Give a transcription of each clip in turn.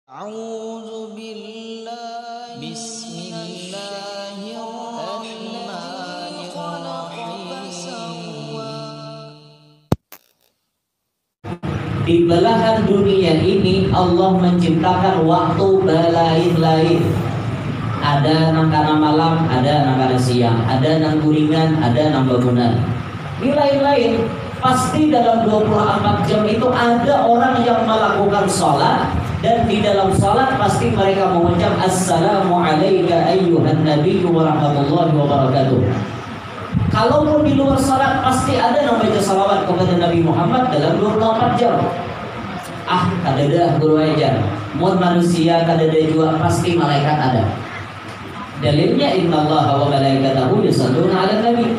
A'udzu billahi Bismillahirrahmanirrahim. Di belahan dunia ini Allah menciptakan waktu berlain-lain. Ada nang kana malam, ada nang kana siang, ada nang guringan, ada nang bangunan. Di lain-lain, pasti dalam 24 jam itu ada orang yang melakukan sholat. Dan di dalam salat pasti mereka mengucap Assalamu alayka ayyuhan nabiyyu wa rahmatullahi wa barakatuh. Kalaupun di luar salat pasti ada yang baca salawat kepada Nabi Muhammad dalam 24 jam. Kadada guru ajar. Mun manusia kadada juga pasti malaikat ada. Dalilnya innallaha wa malaikatahu yusalluna 'alan nabi.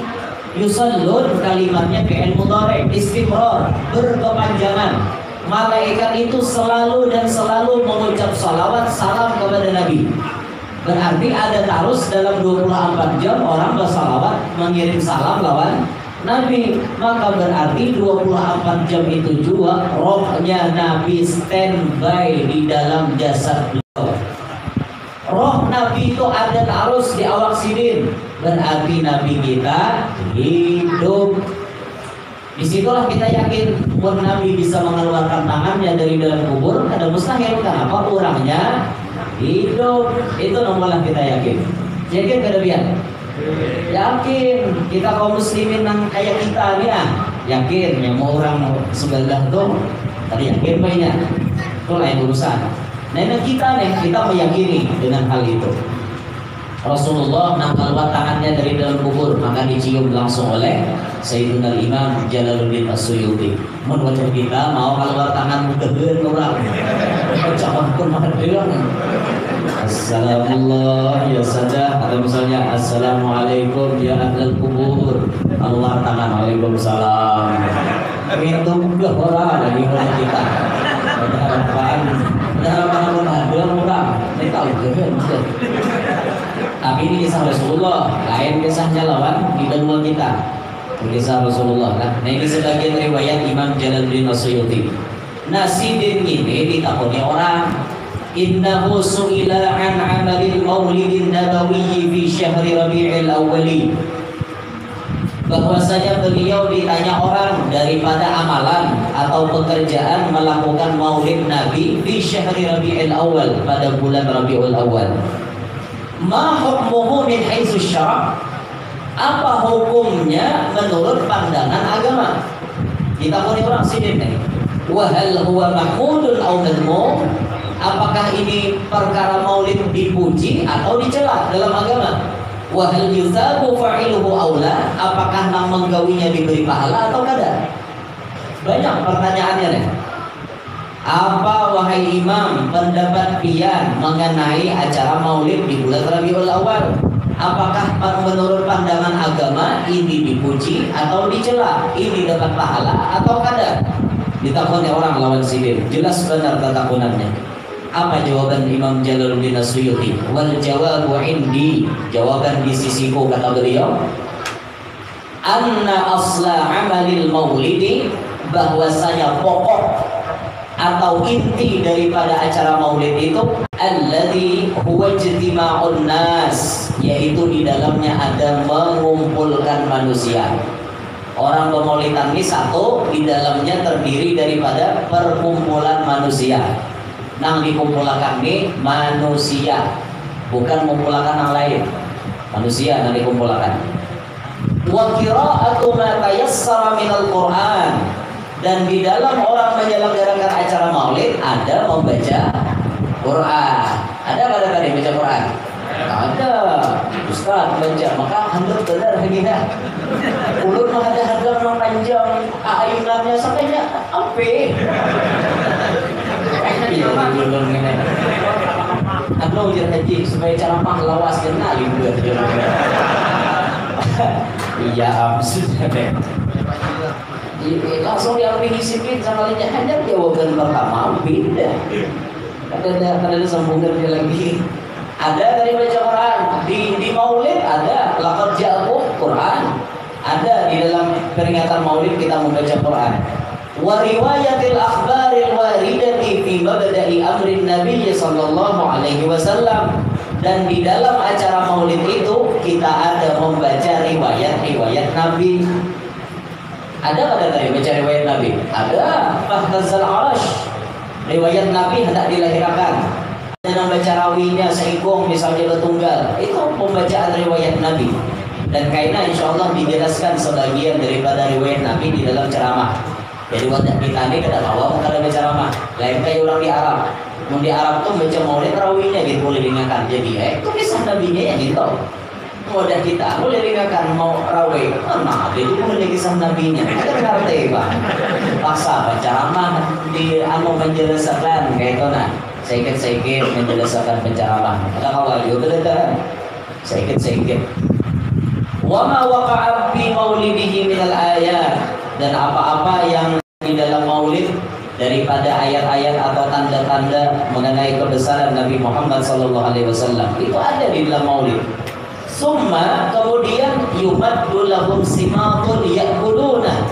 Yusallun kalimatnya fi'il mudhari' istimrar, berkepanjangan. Malaikat itu selalu dan selalu mengucap salawat salam kepada Nabi. Berarti ada terus dalam 24 jam orang bersalawat mengirim salam lawan Nabi. Maka berarti 24 jam itu juga rohnya Nabi standby di dalam jasad beliau. Roh Nabi itu ada terus di awak sidin. Berarti Nabi kita hidup. Disitulah kita yakin bahwa Nabi bisa mengeluarkan tangannya dari dalam kubur. Ada mustahil, kenapa? Orangnya hidup. Itu nomorlah kita yakin. Yakin kedebian? Yakin. Kita kaum muslimin yang kayak kita nih yakin. Yang mau orang sebelah tuh tadi yakin banyak. Itu lain urusan. Nah kita nih, kita meyakini dengan hal itu. Rasulullah mengeluarkan tangannya dari dalam kubur, maka dicium langsung oleh Sayyidina Imam Jalaluddin As-Suyuti. Mun wajah kita mau keluar tangan mudah-mudahan orang. Jangan pun mahadil. Assalamualaikum ya sadah, atau misalnya Assalamualaikum ya ahlul kubur. Keluar tangan, Waalaikumsalam. Itu mudah orang lagi wajah kita. Harapan mahadil orang. Ini tahu kan? Tapi ini kisah Rasulullah, lain kisahnya lawan di dalam kita. Kisah Rasulullah kan. Nah ini sebagian riwayat Imam Jalaluddin As-Suyuti. Sidin ini ditakoni orang. Innahu su'ila an amalil maulidin nabawiyyi fi syahri rabi'il awwali. Bahwasanya beliau ditanya orang daripada amalan atau pekerjaan melakukan maulid Nabi di syahri rabi'il awal, pada bulan Rabiul Awal. Ma hukmuhu min haitsu syara'? Apa hukumnya menurut pandangan agama? Kita punya orang sini nih. Wa hal huwa mahmudun aw madmum? Apakah ini perkara maulid dipuji atau dicela dalam agama? Wa hal yuthabu fa'iluhu aw la? Apakah nang menggawinya diberi pahala atau kada? Banyak pertanyaannya nih. Apa wahai imam pendapat pian mengenai acara maulid di bulan Rabiul Awal? Apakah menurut pandangan agama ini dipuji atau dicela? Ini dapat pahala atau kada? Ditakoni orang lawan sidin. Jelas benar tatakunannya. Apa jawaban Imam Jalaluddin As-Suyuti? Wal jawabu indi. Jawaban di sisiku, kata beliau. Anna asla amalil maulidi, bahwasanya pokok atau inti daripada acara maulid itu alladzi huwa ijtima'un nas, yaitu di dalamnya ada mengumpulkan manusia. Orang pemaulidan ini satu, di dalamnya terdiri daripada perkumpulan manusia. Nang dikumpulkan ini manusia, bukan mengumpulkan yang lain. Manusia nang dikumpulkan. Wa qira'atu ma tayassara minal Qur'an. Dan di dalam orang menyelenggarakan acara maulid ada membaca Quran. Ada pada tadi baca Quran? Ada. Ustaz baca, maka handuk benar begini. Ulun mah ada hadap yang panjang, ayunannya sampainya ampe. Iya, ulun ini. Anu ujar haji supaya cara lawas kena libur. Iya, sudah deh. Langsung diambil isikin sama lainnya, hanya jawaban pertama beda. Ada sambungan dia lagi. Ada dari baca Quran di maulid, ada laqad ja'akum Quran. Ada di dalam peringatan maulid kita membaca Quran. wa riwayatil akhbaril waridati fi mabda'i amrin Nabi sallallahu alaihi wasallam. Dan di dalam acara maulid itu kita ada membaca riwayat-riwayat Nabi. Ada pada tadi baca riwayat Nabi? Ada. Fahtazal arash, riwayat Nabi hendak dilahirkan. Ada yang baca rawinya seikung misalnya tunggal. Itu pembacaan riwayat Nabi. Dan kayaknya insya Allah dijelaskan sebagian daripada riwayat Nabi di dalam ceramah. Jadi wadah kita ini kada tahu kalau baca ceramah. Lain kayak orang di Arab. Yang di Arab tuh baca maulid rawinya gitu boleh dengarkan. Jadi itu kisah Nabinya yang gitu. Wadah kita boleh dengarkan mau rawi. Nah, jadi boleh kisah Nabinya. Kita ngerti Pak. Paksa baca ceramah di menjelaskan kayak itu nah. Sedikit menjelaskan penceramah. Ada kawal juga betul. Sedikit. Wa ma waqa'a fi maulidihi minal ayat, dan apa-apa yang di dalam maulid daripada ayat-ayat atau tanda-tanda mengenai kebesaran Nabi Muhammad SAW itu ada di dalam maulid. Summa kemudian yumaddu lahum simatun ya'kuluna.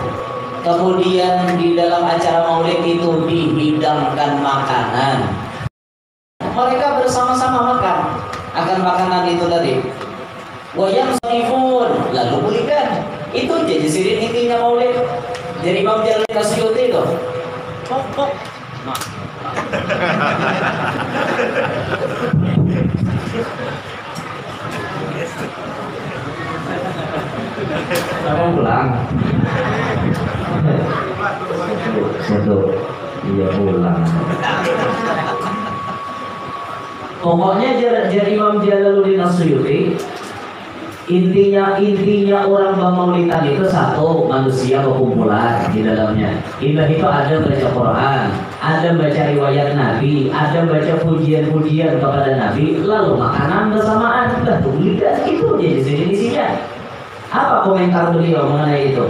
Kemudian di dalam acara maulid itu dihidangkan makanan. Mereka bersama-sama makan akan makanan itu tadi. Wayang sarifun, lalu pulihkan. Itu jadi sirin intinya maulid. Jadi Imam Jalalain Asyuti itu. Pok. Nah. Saya pulang. Satu. Iya pulang. Pokoknya jadi Imam Jalaluddin Asyuti intinya orang bermaulidan itu satu, manusia berkumpulan di dalamnya. Itu ada baca Quran, ada baca riwayat Nabi, ada baca pujian-pujian kepada Nabi, lalu makanan bersamaan. Betul, itu jadi isinya. Apa komentar beliau mengenai itu?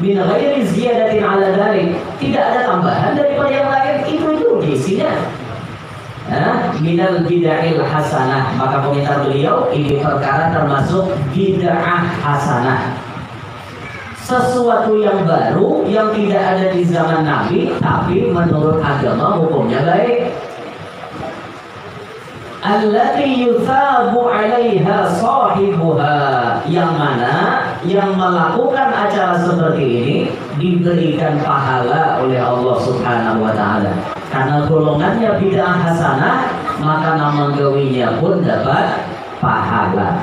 Min ghairi ziyadatin ala dzalik, tidak ada tambahan daripada yang lain, itu isinya. Minal bid'ahil hasanah, maka komentar beliau ini perkara termasuk bid'ah hasanah, sesuatu yang baru yang tidak ada di zaman Nabi tapi menurut agama hukumnya baik. Allati yuthabu 'alaiha sahibuha, yang mana yang melakukan acara seperti ini diberikan pahala oleh Allah Subhanahu wa taala. Karena golongannya bid'ah hasanah, maka nama gawinya pun dapat pahala.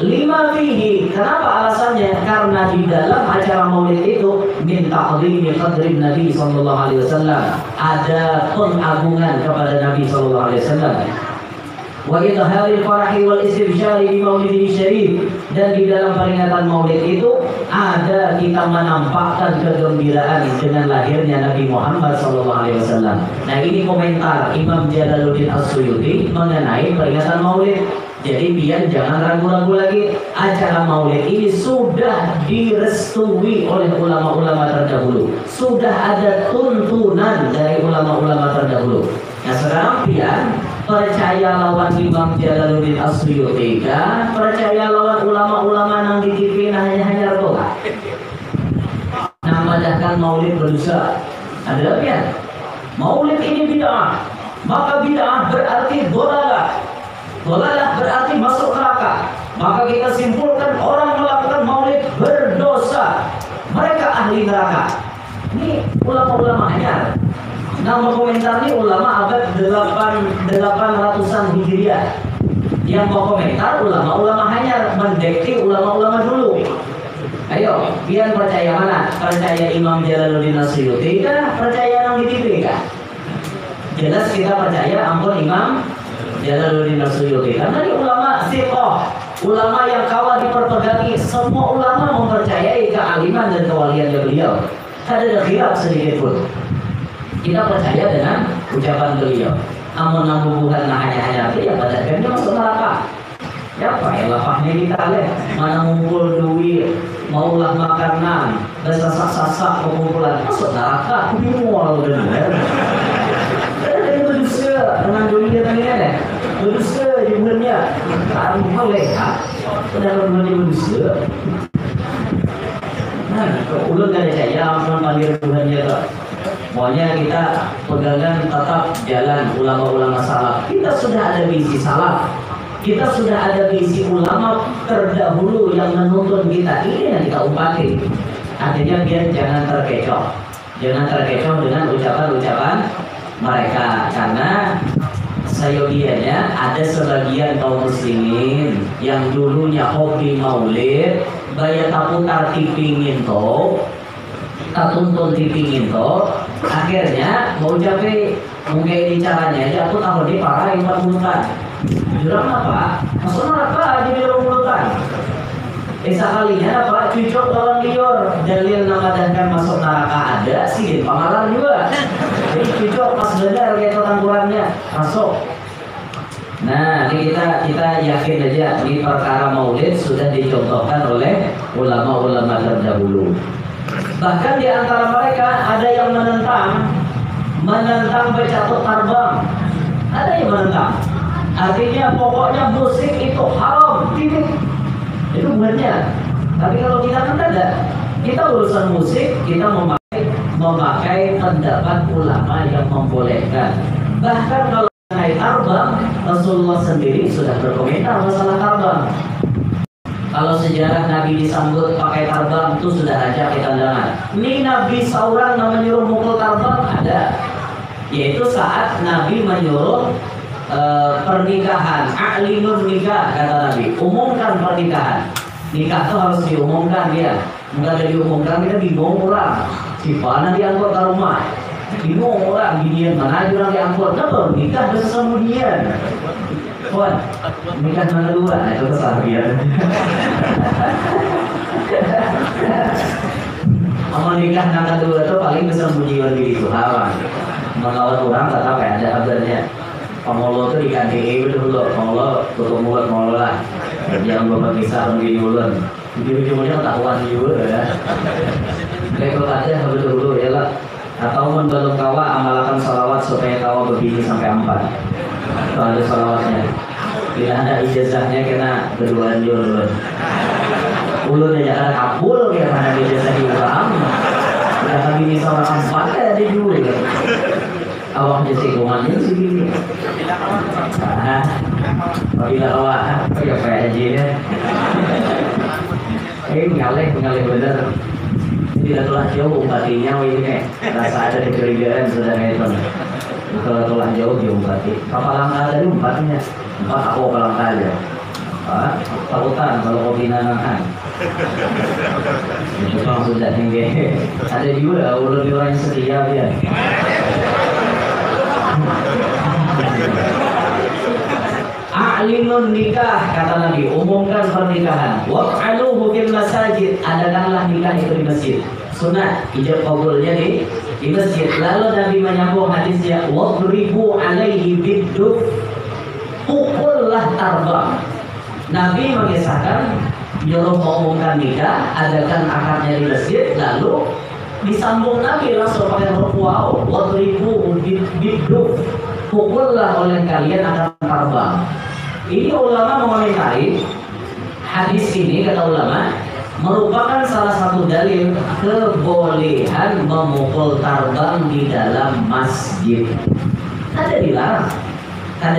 Lima fihi, kenapa alasannya? Karena di dalam acara maulid itu min ta'dhimi qadri Nabi sallallahu alaihi wasallam, ada pengagungan kepada Nabi sallallahu alaihi wasallam. Wa idharil farahi wal istibsyari bi maulidihi syarif, dan di dalam peringatan maulid itu ada kita menampakkan kegembiraan dengan lahirnya Nabi Muhammad SAW. Nah, ini komentar Imam Jalaluddin Asyuti mengenai peringatan maulid. Jadi biar jangan ragu-ragu lagi, acara maulid ini sudah direstui oleh ulama-ulama terdahulu, sudah ada tuntunan dari ulama-ulama terdahulu. Nah, sekarang biar percaya lawan Imam Jalaluddin Asyuti kan, percaya lawan ulama-ulama yang ditipin hanya rola. Namadahkan maulid berdosa. Ada apa ya? Maulid ini bid'ah, maka bid'ah berarti dolalah. Dolalah berarti masuk neraka. Maka kita simpulkan orang melakukan maulid berdosa, mereka ahli neraka. Ini ulama-ulama hanya. Nama komentar ini ulama abad 800-an Hijriah. Yang mau komentar ulama-ulama hanya mendekti ulama-ulama dulu. Ayo, biar percaya mana? Percaya Imam Jalaluddin Asyuti kah? Percaya yang di kah? Jelas kita percaya ampun Imam Jalaluddin Asyuti. Karena ini ulama siqah, ulama yang kawal diperpegangi. Semua ulama mempercayai kealiman dan kewalian beliau. Tidak ada khilaf sedikit pun. Kita percaya dengan ucapan beliau. Amun nambuhan hanya ya pada akhirnya masuk neraka. Ya pakai lapahnya kita lihat. Mana ngumpul duit, maulah makanan, dan sasak-sasak pengumpulan masuk neraka. Kubimual udah dengar. Ada berdosa dengan dunia tadi ada. Berdosa jumlahnya. Taruh melekat. Dalam dunia berdosa. Nah, ulang ada saya aman panggil Tuhannya tak. Pokoknya kita pegangan tetap jalan ulama-ulama salaf. Kita sudah ada visi salaf. Kita sudah ada visi ulama terdahulu yang menuntun kita. Ini yang kita umpatin. Artinya biar jangan terkecoh. Jangan terkecoh dengan ucapan-ucapan mereka. Karena sayogianya ada sebagian kaum muslimin yang dulunya hobi maulid, bayar taputar tipingin to, tatuntun tipingin to, akhirnya mau ucapi mungkin ini caranya aja aku tahu di parah yang mulutan. Jurang apa? Masuk neraka jadi orang mulutan. Sekalinya apa? Cucuk lawan liur. Dalil nama dan masuk neraka ada sih pamalan juga. Jadi cucuk pas benar kayak tanggurannya masuk. Nah, ini kita yakin aja di perkara maulid sudah dicontohkan oleh ulama-ulama terdahulu. Bahkan di antara mereka ada yang menentang bercatut tarbang. Ada yang menentang. Artinya pokoknya musik itu haram, titik. Itu bukannya. Tapi kalau kita kan ada, kita urusan musik kita memakai pendapat ulama yang membolehkan. Bahkan kalau mengenai tarbang, Rasulullah sendiri sudah berkomentar masalah tarbang. Kalau sejarah Nabi disambut pakai tarbang itu sudah aja kita dengar. Ini Nabi seorang menyuruh mukul tarbang ada, yaitu saat Nabi menyuruh pernikahan, a'linun nikah kata Nabi, umumkan pernikahan. Nikah itu harus diumumkan ya. Enggak diumumkan kita bingung orang. Si mana diangkut ke rumah? Bingung orang, binian mana orang diangkut? Kenapa nikah dan kemudian? Puan, nikah mana dua? Nah, itu kesalahan. Mau nikah nangka dua itu paling kesembunyian diri itu halang. Melawan orang tetap ada kabarnya. Pemolo itu diganti dulu, pemolo tutup mulut pemolo lah. Jangan bapak bisa begini ulun. Ujung-ujungnya ketahuan juga ya. Kayak aja habis dulu ya lah. Atau belum kawa amalkan salawat supaya kawa berbini sampai 4. Kalau ada salawatnya. Tidak ada ijazahnya kena keduaan ulun. Ulun aja kan kabul ya mana ijazah di ulang. Udah bini sama 4 ya ada juga. Awak jadi kumannya segini. Bila awak apa ya kayak aja ya. Ngalih bener. Tidak telah jauh umpatinya ini nih. Rasa ada kecurigaan sudah itu. Kalau telah jauh diumpati. Kapal langkah dari umpatnya. Empat aku kapal langkah aja. Pautan kalau kopi nangan. Itu kan sudah tinggi. Ada juga ulun orang setia dia. A'linun nikah kata Nabi, umumkan pernikahan. Waf'aluhu fil masajid, adakanlah nikah itu di masjid. Sunat ijab qabulnya di masjid. Lalu Nabi menyambung hadisnya, wadribu alaihi bidduf, pukullah tarbang. Nabi mengisahkan nyuruh mengumumkan nikah, adakan akadnya di masjid, lalu disambung Nabi langsung pakai huruf waw, wadribu bidduf, pukullah oleh kalian akan tarbang. Ini ulama mengomentari hadis ini, kata ulama, merupakan salah satu dalil kebolehan memukul tarbang di dalam masjid. Ada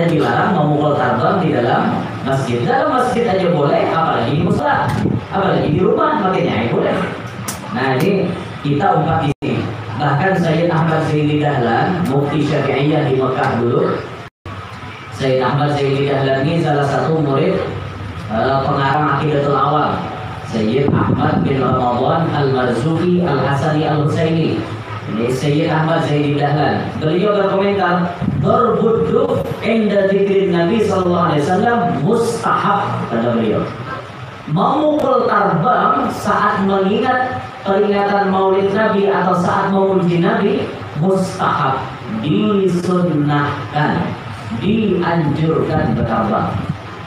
dilarang memukul tarbang di dalam masjid. Dalam masjid aja boleh, apalagi di musala, apalagi di rumah, makanya boleh. Nah ini kita ungkap di sini. Bahkan Sayyid Ahmad Zaini Dahlan, mufti Syafi'iyah di Mekah dulu. Sayyid Ahmad Zaini Dahlan ini salah satu murid pengarang Aqidatul Awam. Sayyid Ahmad bin Ramadan Al-Marzuki Al-Hasani Al-Husaini. Ini Sayyid Ahmad Zaini Dahlan. Beliau berkomentar, berbuduk inda dzikrin Nabi sallallahu alaihi wasallam mustahab, kata beliau. Memukul tarbang saat mengingat peringatan Maulid Nabi atau saat memuji Nabi mustahab, disunnahkan, dianjurkan bertarbang.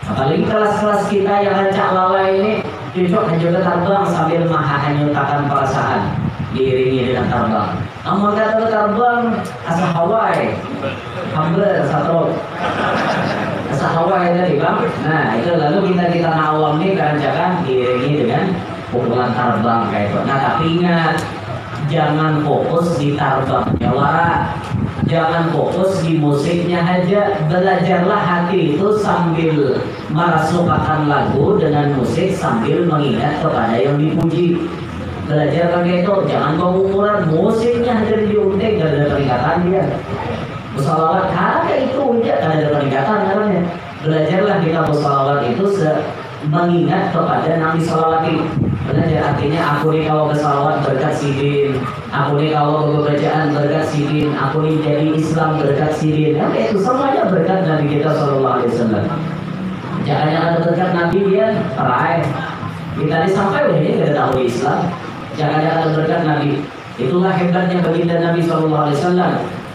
Apalagi kelas-kelas kita yang rancak lalai ini besok juga terbang sambil menyatakan perasaan diiringi dengan terbang. Namun kata terbang asa Hawaii, hampir satu asa Hawaii tadi bang. Nah itu lalu kita awam nih kerancakan diiringi dengan pukulan terbang kayak itu. Nah tapi ingat, jangan fokus di tarbangnya wara, jangan fokus di musiknya aja. Belajarlah hati itu sambil merasukakan lagu dengan musik sambil mengingat kepada yang dipuji. Belajar kayak itu, jangan pengumuran musiknya aja diunting, gak ada peningkatan dia. Musholawat kayak itu aja, gak ada peningkatan namanya. Belajarlah kita musholawat itu mengingat kepada Nabi Sallallahu. Belajar artinya aku nih kalau bersalawat berkat sidin, aku nih kalau berbacaan berkat sidin, aku nih jadi Islam berkat sidin. Ya, itu semuanya berkat Nabi kita Sallallahu Alaihi Wasallam. Jangan berkat Nabi dia raih. Kita sampai ini tidak tahu Islam. Jangan berkat Nabi. Itulah hebatnya baginda Nabi Sallallahu Alaihi Wasallam.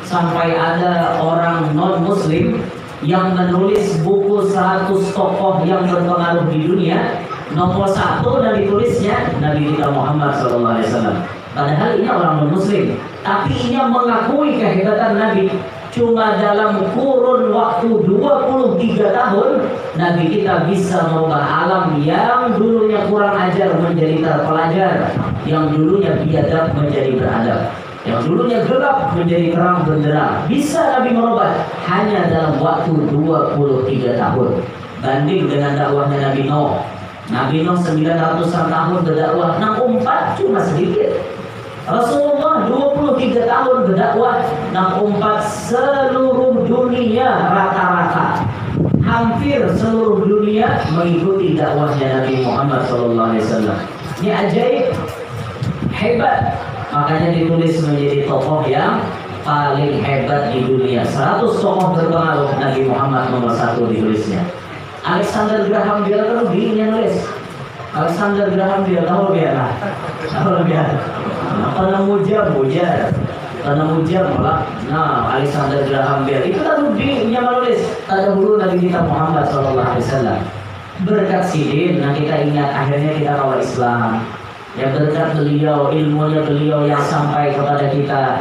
Sampai ada orang non Muslim yang menulis buku 100 tokoh yang berpengaruh di dunia, nomor 1 dan ditulisnya Nabi kita Muhammad SAW. Padahal ini orang non-muslim, tapi ini mengakui kehebatan Nabi. Cuma dalam kurun waktu 23 tahun, Nabi kita bisa merubah alam yang dulunya kurang ajar menjadi terpelajar, yang dulunya biadab menjadi beradab, yang dulunya gelap menjadi terang benderang. Bisa Nabi merubah hanya dalam waktu 23 tahun. Banding dengan dakwahnya Nabi Nuh. Nabi Nuh 900-an tahun berdakwah, 64 cuma sedikit. Rasulullah 23 tahun berdakwah, 64 seluruh dunia rata-rata. Hampir seluruh dunia mengikuti dakwahnya Nabi Muhammad SAW. Ini ajaib, hebat. Makanya ditulis menjadi tokoh yang paling hebat di dunia. 100 tokoh berpengaruh, Nabi Muhammad nomor 1 ditulisnya. Alexander Graham Bell kan begini nulis. Alexander Graham Bell tahu dia lah. Tahu dia. Penemu jam malah. Nah, Alexander Graham Bell itu kan dia menulis. Terdahulu Nabi kita Muhammad SAW. Berkat sidin, nah kita ingat akhirnya kita kawal Islam. Ya berkat beliau, ilmunya beliau yang sampai kepada kita,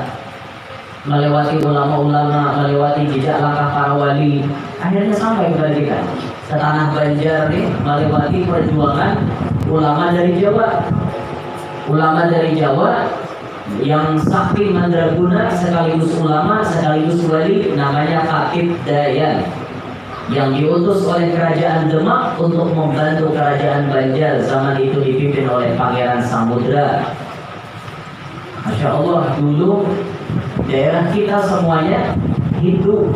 melewati ulama-ulama, melewati jejak langkah para wali, akhirnya sampai kepada kita. Ke tanah Banjar nih, melewati perjuangan ulama dari Jawa. Ulama dari Jawa yang sakti mandraguna sekaligus ulama sekaligus wali, namanya Khatib Dayan, yang diutus oleh kerajaan Demak untuk membantu kerajaan Banjar zaman itu dipimpin oleh Pangeran Samudra. Masya Allah, dulu daerah kita semuanya Hindu,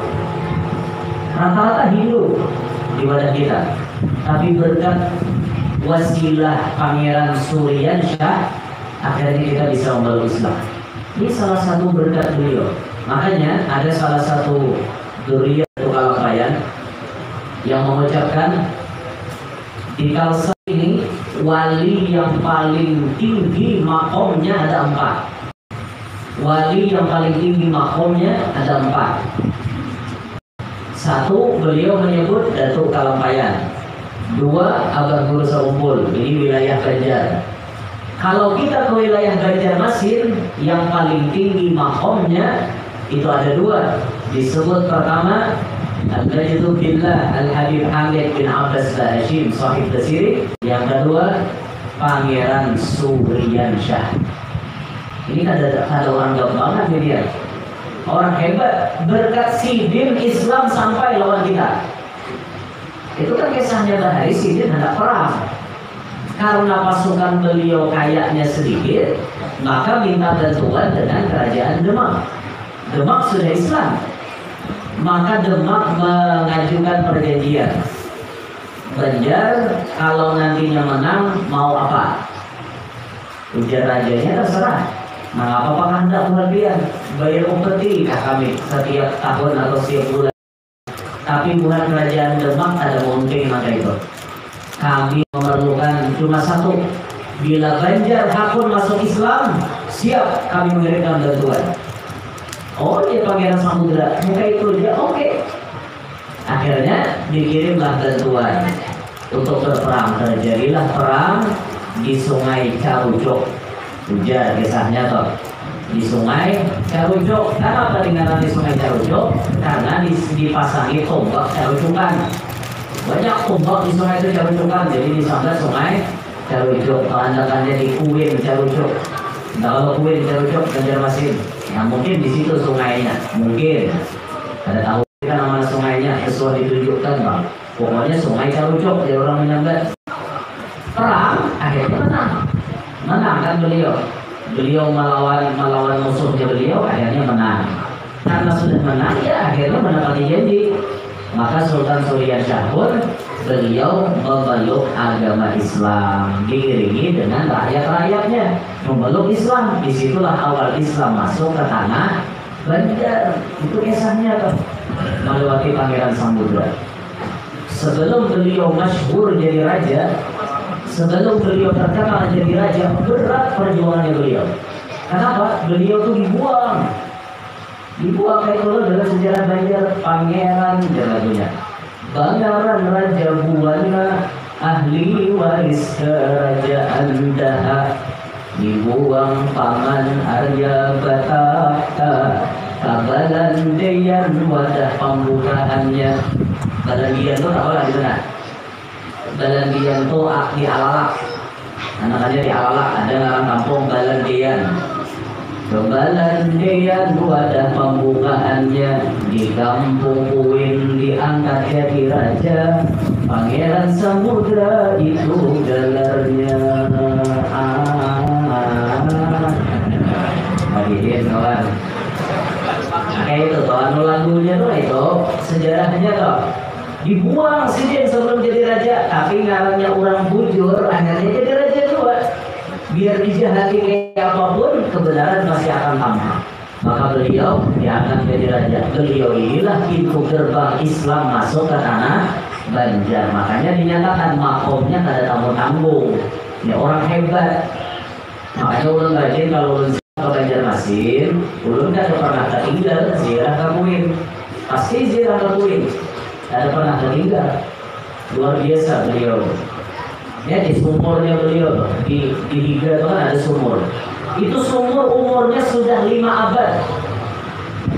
rata-rata Hindu di wadah kita. Tapi berkat wasilah Pangeran Suryansyah, akhirnya kita bisa memeluk Islam. Ini salah satu berkat beliau. Makanya ada salah satu durian atau Kalabayan yang mengucapkan di Kalsel ini wali yang paling tinggi makomnya ada 4. Wali yang paling tinggi makomnya ada 4. 1 beliau menyebut Datuk Kalampayan. 2 Abah Guru Saumpul, ini wilayah Banjar. Kalau kita ke wilayah Banjarmasin, yang paling tinggi makomnya itu ada 2. Disebut pertama Al-Najdul Billah Al-Habib Hamid bin Abbas Hashim Sahib Tasiri. Yang kedua Pangeran Suryansyah. Ini kan ada orang banget nih dia. Orang hebat, berkat sidin Islam sampai lawan kita. Itu kan kisahnya Bahari, sidin hendak perang. Karena pasukan beliau kayaknya sedikit, maka minta bantuan dengan kerajaan Demak. Demak sudah Islam, maka Demak mengajukan perjanjian. Banjar kalau nantinya menang mau apa? Ujar rajanya terserah. Nah, apakah hendak berlebihan? Bayar upeti kami setiap tahun atau setiap bulan. Tapi bukan kerajaan Demak ada mungkin maka itu. Kami memerlukan cuma 1. Bila Banjar Hakun masuk Islam, siap kami mengirimkan bantuan. Oh, dia Pangeran Samudra, muka itu dia oke. Akhirnya dikirimlah bantuan untuk berperang. Terjadilah perang di Sungai Carucuk. Ujar kisahnya toh. Di Sungai Carucuk. Kenapa tinggalan di Sungai Carucuk? Karena dipasangi tombak carucukan. Banyak tombak di sungai itu carucukan. Jadi disambut Sungai Carucuk. Kelandakannya di Kuwin Carucuk. Nah kalau kue di Carucok Banjarmasin, ya mungkin di situ sungainya, mungkin ada tahu kan nama sungainya sesuai ditunjukkan bang. Pokoknya sungai Carucok dia orang menyambat. Perang akhirnya menang kan beliau melawan musuhnya beliau akhirnya menang. Karena sudah menang ya akhirnya menepati janji. Maka Sultan Surya Shah pun beliau memeluk agama Islam diiringi dengan rakyat-rakyatnya memeluk Islam. Disitulah awal Islam masuk ke tanah Banjar. Itu kisahnya tuh melewati Pangeran Samudra. Sebelum beliau masyhur jadi raja, sebelum beliau terkenal jadi raja, berat perjuangannya beliau. Kenapa? Beliau tuh dibuang kayak kalau dalam sejarah Banjar, pangeran jalanunya Pangeran Raja Buwana, ahli waris kerajaan Daha, dibuang paman Arya Batata, kabalan Deyan wadah pembukaannya. Balandian itu tahu lah di mana? Balandian itu di Alalak, anak-anaknya di Alalak, ada orang kampung Balandian. Kebalandian wadah pembukaannya, di kampung Uin diangkat jadi raja, Pangeran Samudra itu gelarnya. Hadirin kawan, kayak itu kawan lagunya tuh itu sejarahnya tuh. Dibuang sih sebelum jadi raja, tapi ngarangnya orang bujur akhirnya jadi raja juga. Biar dijahati kayak apapun, kebenaran masih akan tampak. Maka beliau diangkat jadi raja. Beliau inilah pintu gerbang Islam masuk ke tanah Banjar. Makanya dinyatakan makomnya ada tamu-tanggung. Ya orang hebat. Makanya ulun rajin kalau ulun ke Banjarmasin, ulun tidak pernah tertinggal ziarah ke Kuin. Pasti ziarah ke Kuin. Tidak pernah tertinggal. Luar biasa beliau. Ya di sumurnya beliau di Higa itu kan ada sumur. Itu sumur umurnya sudah 5 abad,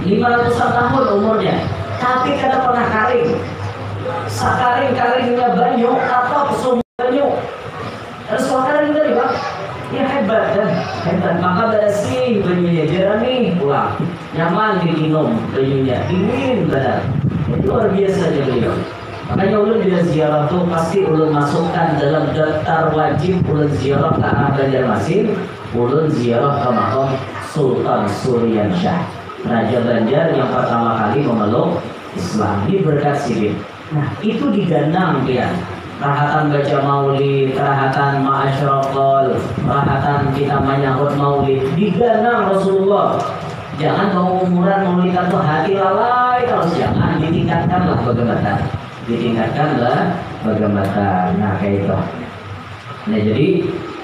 500-an tahun umurnya. Tapi kada pernah kering. Sakaring-karingnya banyu atau sumur banyu. Terus kering dari bang, ya hebat kan, hebat. Maka bersih banyunya, jernih pulang, nyaman diminum banyunya, dingin benar. Itu luar biasa beliau. Makanya ulun bila ziarah tuh pasti ulun masukkan dalam daftar wajib ulun ziarah ke arah Banjarmasin, ulun ziarah ke makam Sultan Surya Shah, Raja Banjar yang pertama kali memeluk Islam. Ini berkat sini. Nah itu diganang dia. Rahatan baca maulid, rahatan ma'asyraqal, rahatan kita menyambut maulid, diganang Rasulullah. Jangan bawa umuran maulid itu hati lalai, kalau jangan ditingkatkanlah bagaimana. Ditingkatkanlah bagaimana. Nah kayak itu. Nah jadi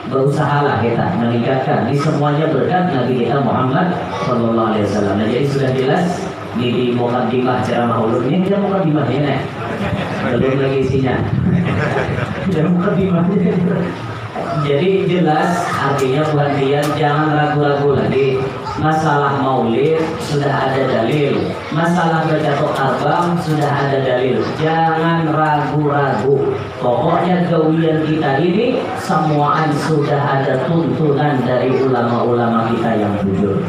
berusahalah kita meningkatkan di semuanya berkat Nabi kita Muhammad Sallallahu Alaihi Wasallam. Nah jadi sudah jelas di mukadimah ceramah ulun ini kita mukadimah ini belum lagi isinya. Sudah mukadimahnya. Jadi jelas artinya pengertian, jangan ragu-ragu lagi. Masalah maulid sudah ada dalil, masalah baca To'abang sudah ada dalil. Jangan ragu-ragu. Pokoknya gawian kita ini semuaan sudah ada tuntunan dari ulama-ulama kita yang jujur.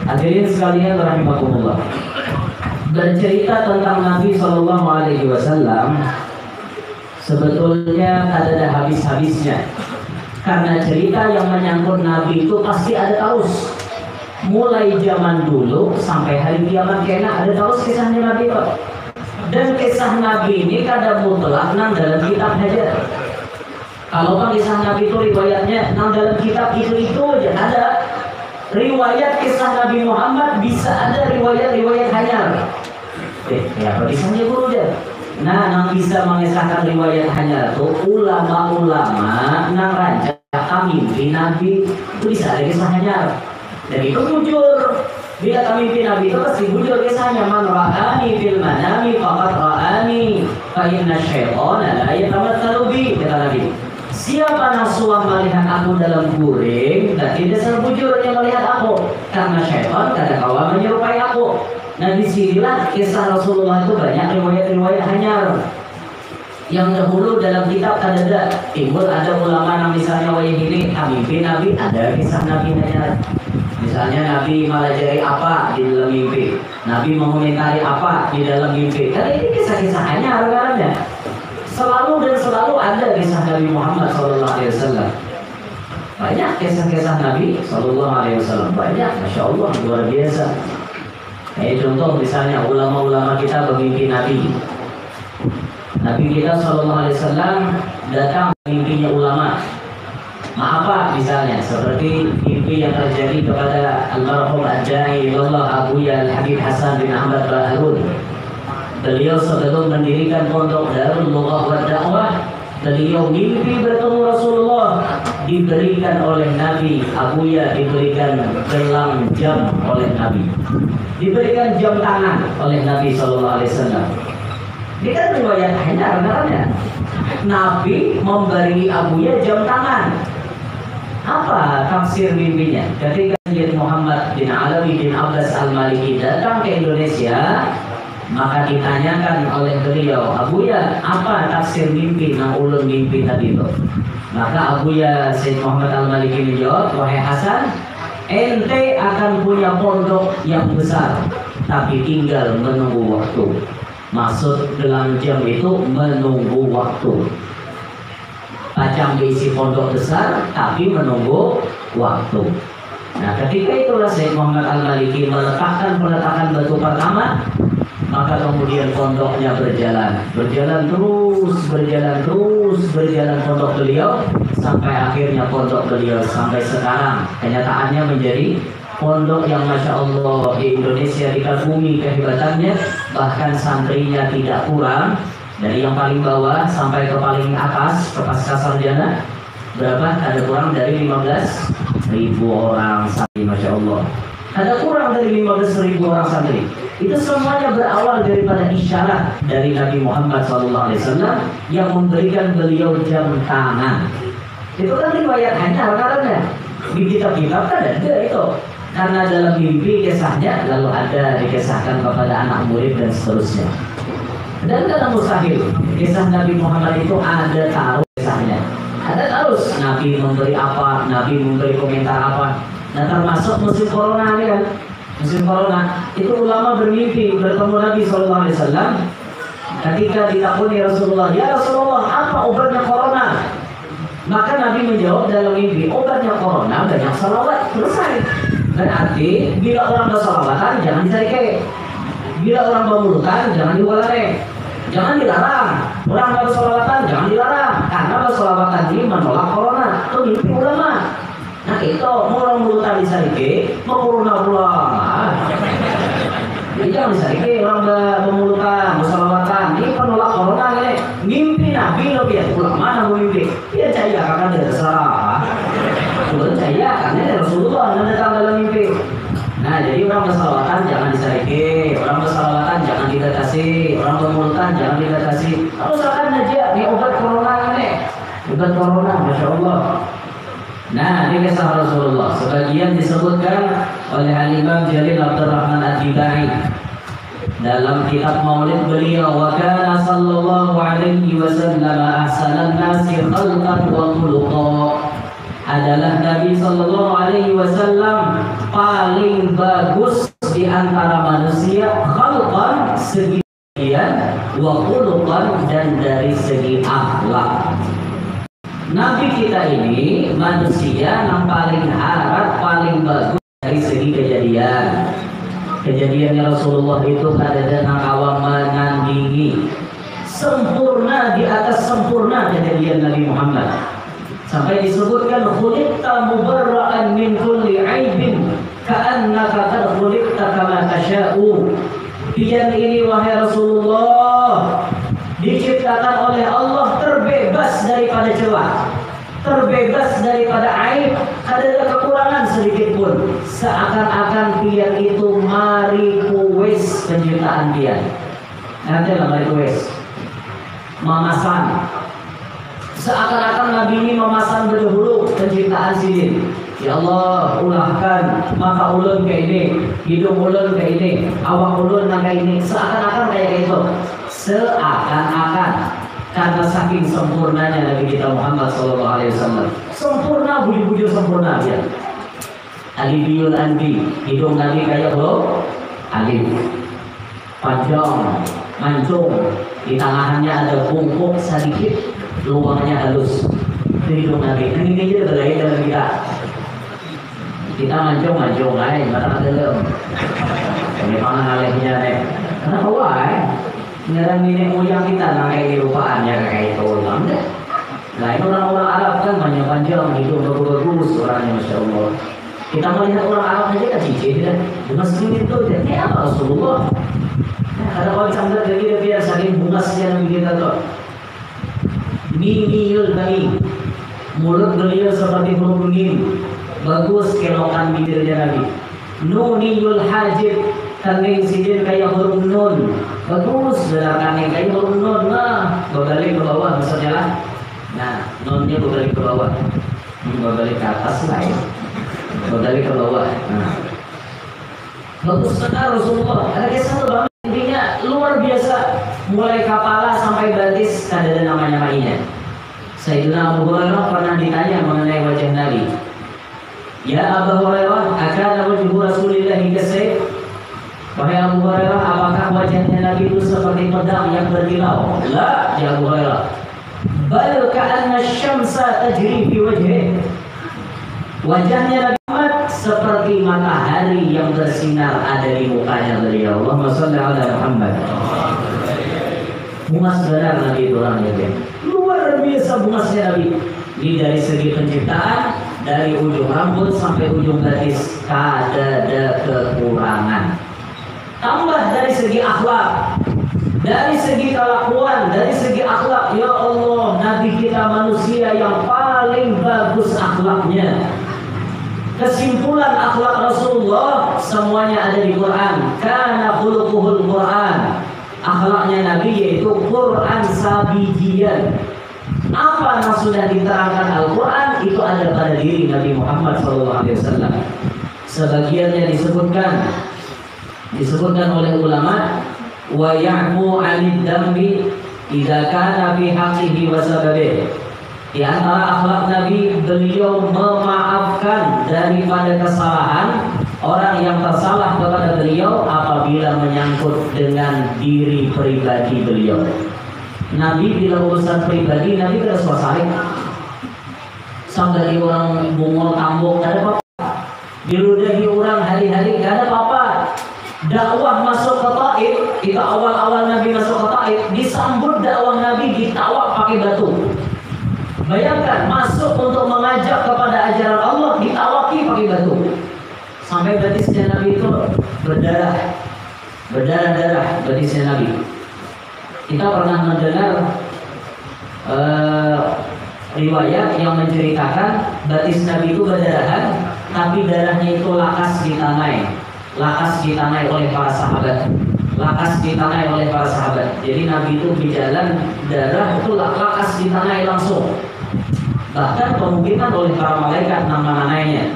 Hadirin sekalian rahimakumullah. Bercerita tentang Nabi Shallallahu Alaihi Wasallam sebetulnya ada habis-habisnya. Karena cerita yang menyangkut Nabi itu pasti ada terus. Mulai zaman dulu sampai hari kiamat kena ada terus kisahnya Nabi itu. Dan kisah Nabi ini kadang mutlak nang dalam kitab aja. Kalau kan kisah Nabi itu riwayatnya nang dalam kitab itu aja ada. Riwayat kisah Nabi Muhammad bisa ada riwayat-riwayat hanyar. Ya apa kisahnya guru dia? Nah, nang bisa mengisahkan riwayat hanya itu ulama-ulama nang rancang mimpi Nabi itu bisa ada kisahnya. Dan itu jujur. Bila mimpi Nabi itu pasti jujur kisahnya. Man ra'ani fil manami faqad ra'ani fa inna syaitana la yatamatsalu bi, kata Nabi. Siapa nasuah melihat aku dalam guring, dan tidak sebujur yang melihat aku, karena syaitan kadang kala menyerupai aku. Nah disinilah kisah Rasulullah itu banyak riwayat-riwayat hanyar. Yang dahulu dalam kitab ada timbul ada ulama yang misalnya wayang ini mimpi Nabi, ada kisah Nabi nanya. Misalnya Nabi melajari apa di dalam mimpi, Nabi mengomentari apa di dalam mimpi. Karena ini kisah-kisahnya arah-arahnya selalu dan selalu ada kisah Nabi Muhammad SAW. Banyak kisah-kisah Nabi SAW, banyak, masya Allah, luar biasa. Kayak contoh misalnya ulama-ulama kita bermimpi Nabi. Nabi kita SAW datang mimpinya ulama. Apa misalnya seperti mimpi yang terjadi kepada almarhum Ad-Da'i Allah Abuya Al-Habib Hasan bin Ahmad Baharun. Beliau sebelum mendirikan pondok Darul Lughah wa Da'wah, beliau mimpi bertemu Rasulullah, diberikan oleh Nabi. Abuya diberikan gelang jam oleh Nabi, diberikan jam tangan oleh Nabi SAW. Ini kan riwayat hanya Nabi memberi Abuya jam tangan. Apa tafsir mimpinya? Ketika Sayyid Muhammad bin Alawi bin Abbas Al-Maliki datang ke Indonesia, maka ditanyakan oleh beliau, Abuya, apa tafsir mimpi nang ulun mimpi tadi itu? Maka Abuya Sayyid Muhammad Al-Maliki menjawab, wahai Hasan, ente akan punya pondok yang besar, tapi tinggal menunggu waktu. Maksud gelang jam itu menunggu waktu. Pacang diisi pondok besar, tapi menunggu waktu. Nah, ketika itulah Sayyid Muhammad Al-Maliki meletakkan peletakan batu pertama, maka kemudian pondoknya berjalan terus pondok beliau sampai akhirnya pondok beliau sampai sekarang kenyataannya menjadi pondok yang masya Allah di Indonesia dikagumi kehebatannya, bahkan santrinya tidak kurang dari yang paling bawah sampai ke paling atas, ke pasca sarjana berapa? Ada kurang dari 15.000 orang santri, masya Allah. Ada kurang dari 15.000 orang santri. Itu semuanya berawal daripada isyarat dari Nabi Muhammad SAW yang memberikan beliau jam tangan. Itu kan riwayat hanya karena di kitab-kitab kan ada itu. Karena dalam mimpi kisahnya lalu ada dikisahkan kepada anak murid dan seterusnya. Dan dalam mustahil kisah Nabi Muhammad itu ada taruh kisahnya. Ada terus Nabi memberi apa, Nabi memberi komentar apa. Nah, termasuk musim corona ini kan, musim corona itu ulama bermimpi bertemu Nabi SAW. Ketika ditakuni Rasulullah, ya Rasulullah, apa obatnya corona? Maka Nabi menjawab dalam mimpi, obatnya corona banyak salawat, selesai. Berarti bila orang bersalawatan jangan disarike, bila orang bermulutan jangan diulangi, jangan dilarang. Orang bersalawatan jangan dilarang, karena bersalawatan ini menolak corona. Itu mimpi ulama. Nah itu orang mulutan disarike, mau corona pulang. Jadi jangan disarike orang bermulutan, bersalawatan. Ini penolak corona ini. Mimpi Nabi lo biar ulama nang mimpi. Dia percaya kan dia terserah. Percaya karena Rasulullah yang datang dalam mimpi. Nah jadi orang bersalawatan jangan disarike, orang bersalawatan jangan dibatasi, orang bermulutan jangan dibatasi. Kalau misalkan aja nih obat corona ini, obat corona, masya Allah. Nah ini kisah Rasulullah. Sebagian disebutkan oleh Al-Imam Jalil Abdurrahman Ad-Dibai dalam kitab Maulid beliau, wa kana sallallahu alaihi wasallam ahsanan nasi khalqan wa khuluqa. Adalah Nabi Sallallahu Alaihi Wasallam paling bagus di antara manusia, khalqan segi bagian, wa khuluqan dan dari segi akhlak. Nabi kita ini manusia yang paling harap, paling bagus dari segi kejadian. Kejadiannya Rasulullah itu kadang awam menandingi sempurna di atas sempurna kejadian Nabi Muhammad. Sampai disebutkan khuliqta mubarra'an min kulli aibin ka'annaka qad khuliqta kama tasha'u. Pian ini wahai Rasulullah diciptakan oleh Allah terbebas daripada celah, terbebas daripada aib, ada kekurangan sedikit pun. Seakan-akan pian itu mari kuwis penciptaan pian. Nanti lah mari kuwis mamasan. Seakan-akan Nabi ini memasang dahulu penciptaan sidin. Ya Allah, ulahkan mata ulun kayak ini, hidung ulun kayak ini, awak ulun kayak ini. Seakan-akan kayak itu. Seakan-akan karena saking sempurnanya Nabi kita Muhammad SAW. Sempurna, budi-budi sempurna dia. Alifiyul anbi, hidung Nabi kayak alif, panjang, mancung, di tangannya ada bungkuk sedikit, luangnya halus. Itu hidung Nabi. Ini aja berlain dalam kita mancung aja, barang ada lem. Ini mana ngalihnya nih? Kenapa wah? Nyerang nenek moyang kita nggak kayak dirupaannya kayak itu ulang deh. Nah itu orang-orang Arab kan banyak panjang, hidung bagus-bagus orangnya, masya Allah. Kita melihat orang Arab aja kan cicit dan bunga segini itu, ini apa Rasulullah? Ada orang sambil lagi dia biar saking bunga sekian kita tuh. Mimiul bani, mulut beliau seperti huruf mim, bagus kelokan bibirnya Nabi. Nuniyul hajib, kaning sidin kayak huruf nun, bagus benar kaning kayak huruf nun. Nah, berbalik ke bawah misalnya lah. Nah, nunnya berbalik ke bawah, berbalik ke atas lah ya. Berbalik ke bawah. Nah, bagus benar Rasulullah. Ada kisah tuh bang, intinya luar biasa. Mulai kepala sampai batis ada namanya mainnya. Sayyidina Abu Hurairah pernah ditanya mengenai wajah Nabi. Ya Abu Hurairah, akana wajhu Rasulillah kasayf? Wahai Abu Hurairah, apakah wajahnya Nabi itu seperti pedang yang berkilau? La, ya Abu Hurairah. Bal ka'anna syamsa tajri fi wajhihi. Wajahnya Nabi Muhammad seperti matahari yang bersinar ada di mukanya beliau. Allahumma shalli ala Muhammad. Bungas benar Nabi itu orangnya. Luar biasa bungasnya Nabi. Ini dari segi penciptaan, dari ujung rambut sampai ujung batis tidak ada kekurangan. Tambah dari segi akhlak, dari segi kelakuan, dari segi akhlak. Ya Allah, Nabi kita manusia yang paling bagus akhlaknya. Kesimpulan akhlak Rasulullah semuanya ada di Quran. Kana khuluquhul Quran. Akhlaknya Nabi yaitu Quran sabijian. Apa yang sudah diterangkan Al-Quran itu ada pada diri Nabi Muhammad SAW. Sebagiannya disebutkan oleh ulama, wa ya'mu 'anid dambi idza kana fi haqqihi wa sababihi. Di antara akhlak Nabi, beliau memaafkan daripada kesalahan orang yang tersalah kepada beliau apabila menyangkut dengan diri pribadi beliau. Nabi bila urusan pribadi, Nabi tidak suka salih. Sampai orang bungol tambok, tidak ada apa-apa. Diludahi orang hari-hari, tidak ada apa-apa. Dakwah masuk ke Taif, itu awal-awal Nabi masuk ke Taif, disambut dakwah Nabi ditawak pakai batu. Bayangkan, masuk untuk mengajak kepada ajaran Allah, ditawaki pakai batu. Sampai batisnya Nabi itu berdarah-darah batisnya Nabi. Kita pernah mendengar riwayat yang menceritakan batis Nabi itu berdarahan, tapi darahnya itu lakas ditanai oleh para sahabat. Jadi Nabi itu berjalan, darah itu lakas ditanai langsung. Bahkan kemungkinan oleh para malaikat nama-namanya.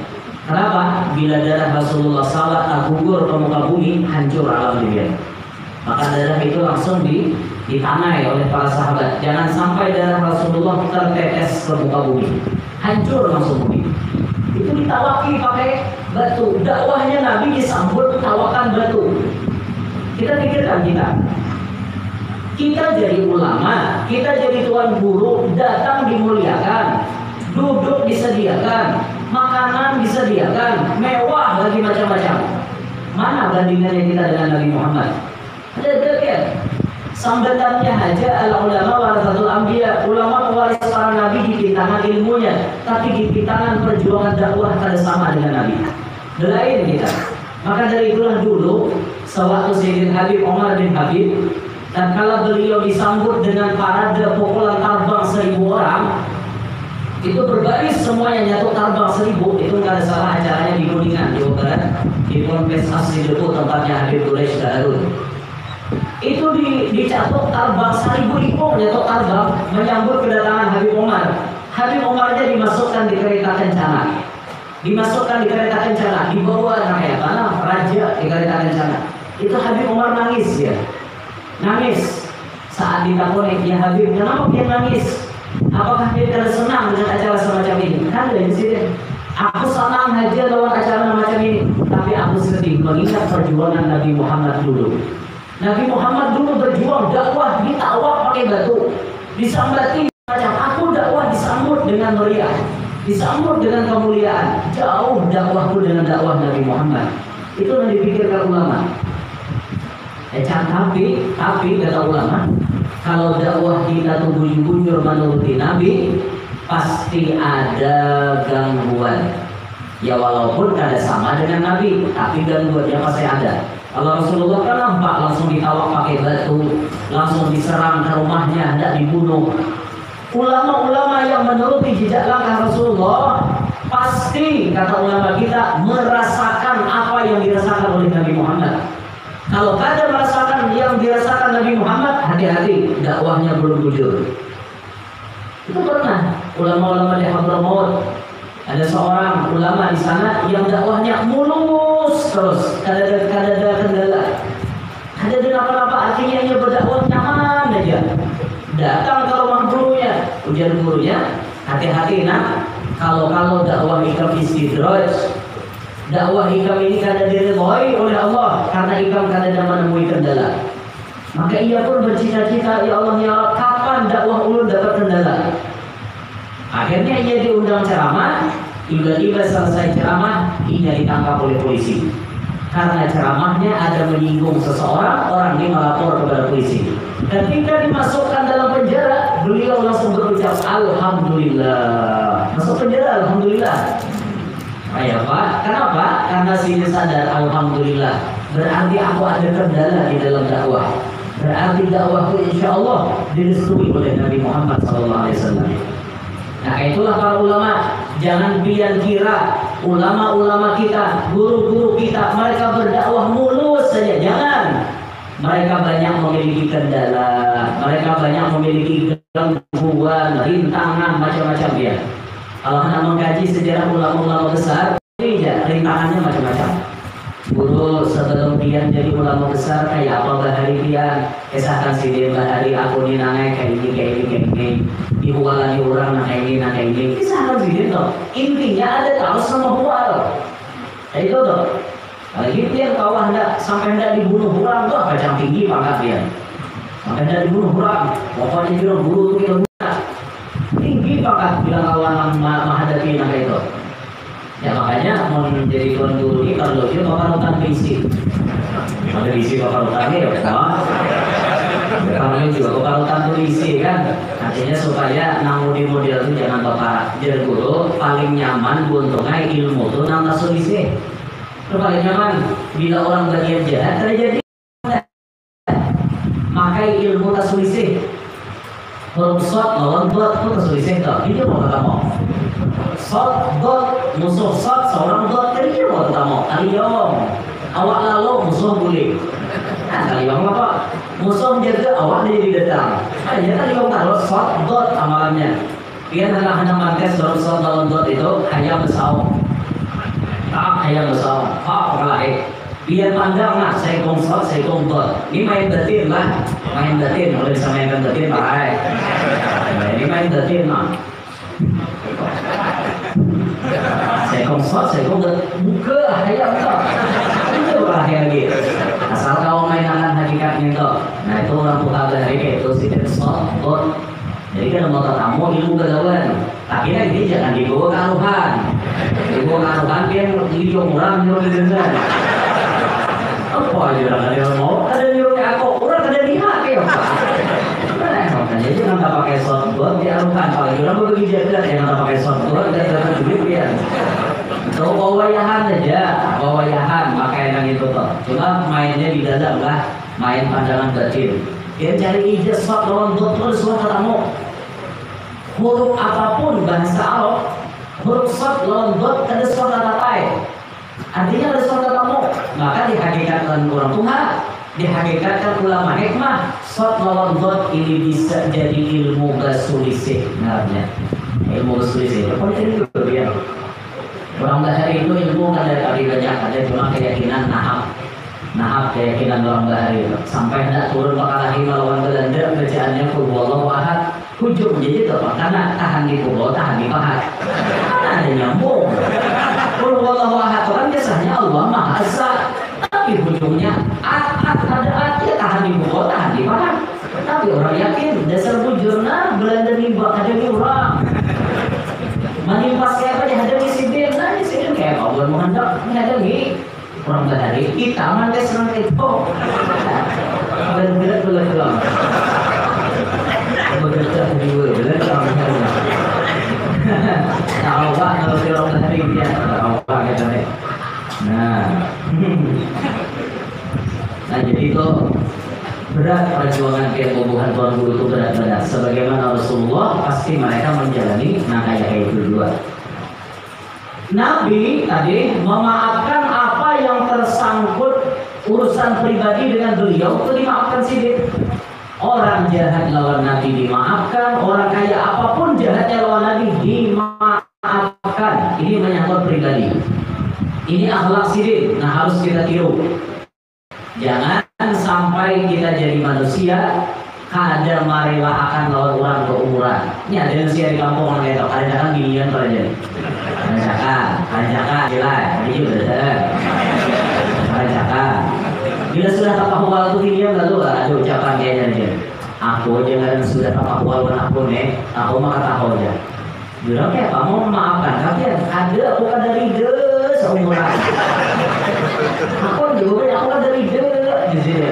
Kenapa? Bila darah Rasulullah salat gugur ke muka bumi, hancur alam dunia. Maka darah itu langsung ditanai oleh para sahabat. Jangan sampai darah Rasulullah tertetes ke muka bumi, hancur langsung bumi. Itu ditawaki pakai batu. Dakwahnya Nabi disambut tawakan batu. Kita pikirkan kita jadi ulama, kita jadi tuan guru, datang dimuliakan, duduk disediakan, makanan disediakan, mewah lagi macam-macam. Mana bandingannya kita dengan Nabi Muhammad? Ada sambatannya aja al-ulama warasatul anbiya. Ulama pewaris para nabi di tangan ilmunya, tapi di tangan perjuangan dakwah tidak sama dengan Nabi. Belain kita. Maka dari itulah dulu sewaktu Sayyidina Habib Umar bin Habib, dan kalau beliau disambut dengan parade pukulan terbang 1000 orang, itu berbaris semuanya nyatu terbang 1000. Itu nggak ada salah, acaranya di Kuningan, Jawa Barat, di Ponpes Asri Depu, tempatnya Habib Quraisy Darul. Itu dicatuk terbang 1000 ikung nyatu terbang menyambut kedatangan Habib Umar. Habib Umarnya dimasukkan di kereta kencana, dibawa kayak tanah raja di kereta kencana. Itu Habib Umar nangis ya. Saat ditakoni, ya Habib, kenapa dia nangis? Apakah dia tersenang dengan acara semacam ini? Kan dari sini, aku senang aja lawan acara macam ini, tapi aku sedih mengingat perjuangan Nabi Muhammad dulu. Nabi Muhammad dulu berjuang dakwah, ditawak pakai batu, disambati macam aku dakwah disambut dengan meriah, disambut dengan kemuliaan. Jauh dakwahku dengan dakwah Nabi Muhammad. Itu yang dipikirkan ulama. Tapi kata ulama, kalau dakwah kita tuh bujur-bujur menuruti Nabi, pasti ada gangguan. Ya walaupun kada sama dengan Nabi, tapi gangguannya pasti ada. Kalau Rasulullah kan nampak langsung ditawak pakai batu, langsung diserang ke rumahnya, hendak dibunuh. Ulama-ulama yang menuruti jejak langkah Rasulullah pasti, kata ulama kita, merasakan apa yang dirasakan oleh Nabi Muhammad. Kalau kada merasakan yang dirasakan Nabi Muhammad, hati-hati, dakwahnya belum jujur. Itu pernah ulama-ulama di Hadramaut, ada seorang ulama di sana yang dakwahnya mulus terus, kada ada kendala, kada ada apa-apa, artinya dia berdakwah nyaman aja. Datang ke rumah gurunya, ujian gurunya, hati-hati nak, kalau dakwah ikam istidraj, dakwah ikam ini kada diridhoi oleh Allah karena ikam kada menemui kendala. Maka ia pun bercita-cita, ya Allah ya Allah, kapan dakwah ulun dapat kendala? Akhirnya ia diundang ceramah, tiba-tiba selesai ceramah, ia ditangkap oleh polisi. Karena ceramahnya ada menyinggung seseorang, orang ini melapor kepada polisi. Ketika dimasukkan dalam penjara, beliau langsung berucap Alhamdulillah. Masuk penjara, Alhamdulillah. Ya Pak, kenapa? Karena sini sadar Alhamdulillah, berarti aku ada kendala di dalam dakwah. Berarti dakwahku insya Allah direstui oleh Nabi Muhammad SAW. Nah itulah para ulama. Jangan pian kira ulama-ulama kita, guru-guru kita, mereka berdakwah mulus saja. Jangan. Mereka banyak memiliki kendala, mereka banyak memiliki gangguan, rintangan, macam-macam ya. Kalau anda mengkaji sejarah ulama-ulama besar, rintangannya macam-macam. Guru sebelum dia jadi ulama besar kayak apa bahari dia, kisahkan si dia bahari aku ni nangai kayak ini, dihualan di orang kayak ini, kisahkan si dia tuh. Intinya ada tahu sama hual, itu tuh. Lagi dia kau hendak sampai hendak dibunuh orang tuh kacang tinggi pangkat dia, sampai hendak dibunuh orang, pokoknya dia guru tu dia tinggi pangkat bilang kawan menghadapi naga itu. Ya makanya mau menjadi tuan guru ini kalau dia bapak rutan visi, ada visi bapak rutan ya pak. Kami juga bapak rutan visi kan, artinya supaya namudi model itu jangan bapak jadi guru paling nyaman buntungnya ilmu tuh nang tasawisi. Itu paling nyaman bila orang bagian jahat terjadi. Makai ilmu tasawisi. Bersot lawan dot itu tasawisi tak. Ini mau ketemu. Sot dot musuh sot seorang dot jadi dia mau ketemu. Aliyom awak lalu musuh boleh. Aliyom apa? Musuh jaga awak jadi datang. Hanya aliyom kalau sot dot amalannya. Dia hanya markas dalam sot lawan dot itu hanya bersau. Tak hanya bersau. Pak kelahi. Biar pandang lah, saya konsol, saya kompot. Ini main datin lah, main datin. Kalau bisa mainkan datin, pakai. Ini main datin lah. Saya konsol, saya kompot. Buka, hayang tak. Itu lah yang gitu. Asal kau mainan hakikatnya itu. Nah itu orang putar dari itu sih kompot. Jadi kan mau tamu ilmu galauan. Tapi ini jangan dibawa ke aruhan. Dibawa ke aruhan dia ngidong orang nyuruh didengar. Apa aja orang ada yang mau, ada nyuruh ke aku, orang ada lihat ya Pak. Makanya jangan tak pakai softboard di aruhan. Kalau orang berbagi jaga, jangan tak pakai softboard dan dapat duit ya. Itu bawayahan aja, bawayahan makanya yang itu toh. Cuma mainnya di dalam lah, main pandangan batin. Dia cari ijazah lawan terus semua ketemu. Huruf apapun bahasa Arab, huruf sot lawan dot ada suara tatai. Artinya ada suara ketemu. Maka dihakikatkan orang Tuhan, dihakikatkan ulama hikmah, sot lawan dot ini bisa jadi ilmu basulisih namanya. Ilmu basulisih. Apa itu juga orang bahari itu ilmu kan ada kali banyak, ada cuma keyakinan naham. Nah, keyakinan orang Bahari sampai hendak turun makalahi melawan Belanda bacaannya qul huwallahu ahad. Hujung jadi itu karena tahan di kubur, tahan di pahat. Karena ada nyambung. Qul huwallahu ahad kan biasanya Allah Maha Esa. Tapi hujungnya ada ya tahan di kubur, tahan di pahat. Tapi orang yakin dasar bujurna Belanda nimba ada di orang. Menimpas kayak apa dihadapi si Ben, nah si Ben kayak apa menghendak menghadapi orang Bahari kita man guys orang itu berat betul betul betul tahu pak kalau orang Bahari dia tahu pak gitu nih nah jadi itu berat perjuangan kebubuhan Tuhan Guru itu berat-berat sebagaimana Rasulullah pasti mereka menjalani kayak itu dua. Nabi tadi memaafkan apa yang tersangkut urusan pribadi dengan beliau itu dimaafkan sih. Orang jahat lawan Nabi dimaafkan, orang kaya apapun jahatnya lawan Nabi dimaafkan. Ini menyangkut pribadi. Ini akhlak sidik. Nah harus kita tiru. Jangan sampai kita jadi manusia kadar marilah akan lawan orang berumuran. Ini ada yang di kampung orang itu kadang-kadang ginian pada jadi. Kanjakan, gila, ini udah kanjakan. Bila sudah tapahwal itu ginian lalu ada ucapan kayaknya dia. Aku jangan sudah tapahwal aku nih, aku mah kata aku aja. Bilang kayak kamu memaafkan kalian ada aku kan dari seumuran. Aku juga aku kan dari di sini.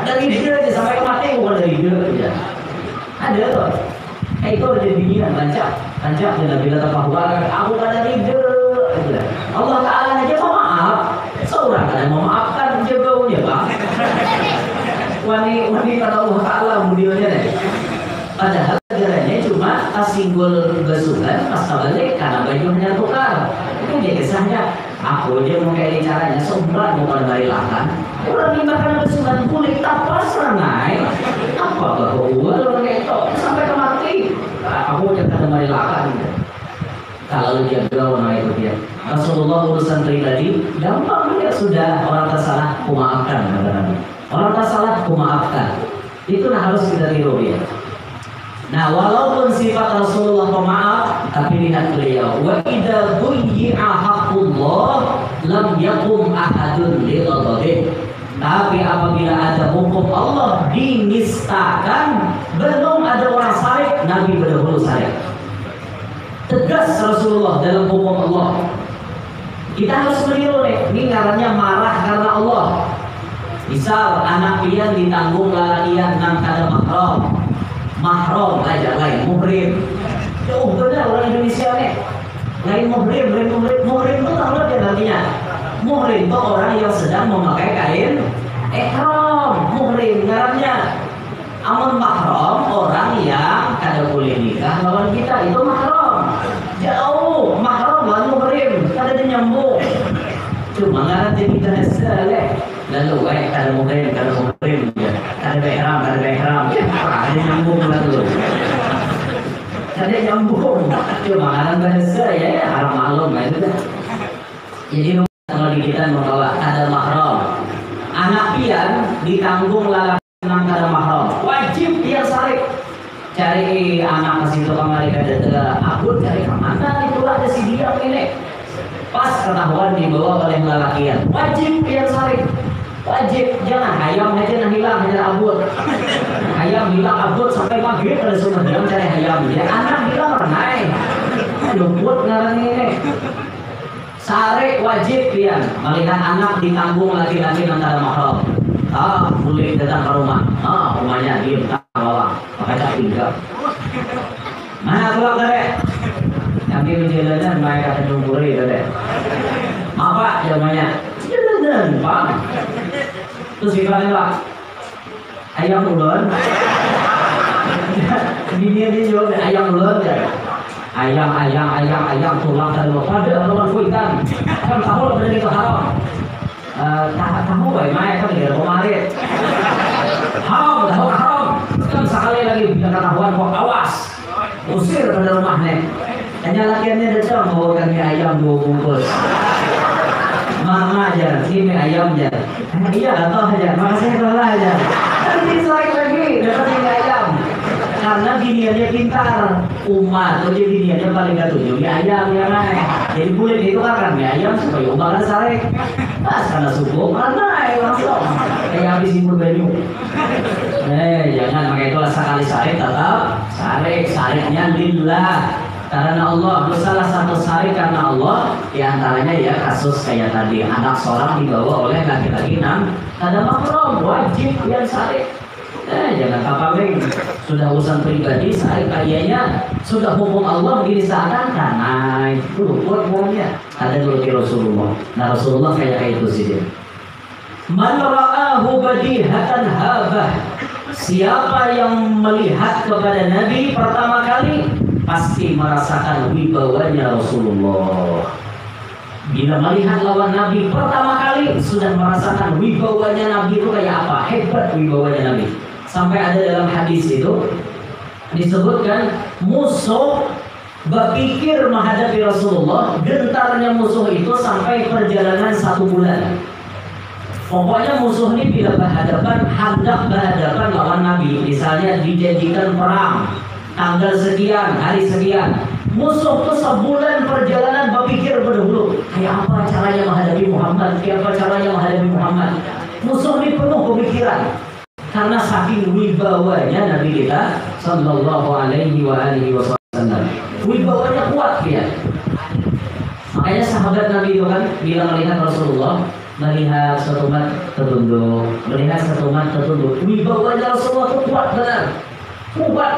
Dari aja sampai mati bukan dari aja. Ada tuh. Itu ada binian bancak dan bila terpahwa aku kan dari Allah Taala aja mau maaf. Seorang kan mau maafkan juga ya Pak. Wani kata Allah Taala mudianya deh. Padahal negaranya cuma kasinggul besukan pas balik karena bajunya tukar. Itu dia kisahnya. Aku aja mau kayak caranya seumur mau dari lahan. Orang dimakan besukan kulit apa serangai? Apa bahwa orang kayak itu sampai ke mati. Aku aja kada dari lahan. Kalau dia bilang orang itu dia. Rasulullah urusan pribadi gampang dia sudah orang tersalah aku maafkan. Orang tersalah aku maafkan. Itulah harus kita tiru ya. Nah, walaupun sifat Rasulullah pemaaf, tapi lihat beliau, wa idza dhuyyi'a haqqullah lam yakum ahadun li ghadabih. Tapi apabila ada hukum Allah dinistakan, belum ada orang syarif, Nabi berdahulu syarif. Tegas Rasulullah dalam hukum Allah. Kita harus meniru nih, ini ngarannya marah karena Allah. Misal anak pian ditanggung lalaian nang kada mahram aja lain muhrim. Jauh benar orang Indonesia nih. Lain muhrim itu tahu dia artinya. Muhrim itu orang yang sedang memakai kain ihram. Muhrim ngarannya. Amun mahram orang yang kada boleh nikah lawan kita itu mahram. Jauh mahram lawan muhrim kada nyambung. Cuma ngaran jadi kita seleh. Lalu kada muhrim ya. Kada ihram ya, ada nyambung lalu. Kada nyambung. Cuma ngaran bahasa ya haram malum itu dah. Jadi kalau di kita membawa ada mahram. Anak pian ditanggung lalaki nang kada mahram. Wajib dia syarif. Cari anak ke situ kamari kada abut cari ke mana itu ada si dia ini. Pas ketahuan dibawa oleh lelakian. Wajib dia syarif. Wajib, jangan hayam aja hilang aja abut. Hayam hilang abut sampai maghrib pada sunnah bilang cari hayam. Ya anak hilang renai. Luput ngaran ini. Sare wajib pian melihat anak ditanggung laki-laki antara mahram. Boleh datang ke rumah. Rumahnya diem tak bawah. Pakai cap tinggal. Mana keluar deh? Kami menjalanan mereka menjumpai deh. Apa namanya? Jalan Pak. Terus gimana Pak? Ayam ulun. Dia juga ayam ulun ya. Ayam tulang dan pada lawan kuitan. Kan tahu benar itu haram. Tahu bagaimana kan dia kemarin. Haram. Kan sekali lagi biar ketahuan kok awas. Usir pada rumahnya. Hanya lakiannya datang bawakan ayam 2 bungkus. Mama aja, ini ayam aja. Iya atau aja, makasih kalah aja. Nanti sore lagi dapat ini ayam. Karena biniannya pintar, umat, jadi biniannya paling gak tujuh mie ayam ya naik. Jadi kulit itu kan mie ayam supaya umatnya sare. Pas karena subuh, mana langsung kayak habis impor baju. Jangan pakai itu sekali sare tetap sariknya lillah. Karena Allah, salah satu sari karena Allah, diantaranya ya kasus kayak tadi anak seorang dibawa oleh laki-laki ada mahram wajib yang sari. Jangan kapabeng, sudah urusan pribadi, sari kayaknya sudah hukum Allah begini seakan karena itu buat uangnya ada dulu di Rasulullah. Nah Rasulullah kayak itu sih dia. Man ra'ahu badihatan habah. Siapa yang melihat kepada Nabi pertama kali pasti merasakan wibawanya Rasulullah. Bila melihat lawan Nabi pertama kali sudah merasakan wibawanya Nabi itu kayak apa? Hebat wibawanya Nabi. Sampai ada dalam hadis itu disebutkan musuh berpikir menghadapi Rasulullah, gentarnya musuh itu sampai perjalanan 1 bulan. Pokoknya musuh ini bila berhadapan, hendak berhadapan lawan Nabi. Misalnya dijanjikan perang tanggal sekian, hari sekian. Musuh tuh sebulan perjalanan berpikir berdahulu kayak apa caranya menghadapi Muhammad, kayak apa caranya menghadapi Muhammad. Musuh ini penuh pemikiran karena saking wibawanya Nabi kita Sallallahu Alaihi Wasallam. Wibawanya kuat dia. Makanya sahabat Nabi itu kan bila melihat Rasulullah, melihat satu umat tertunduk, melihat satu umat tertunduk. Wibawanya Rasulullah itu kuat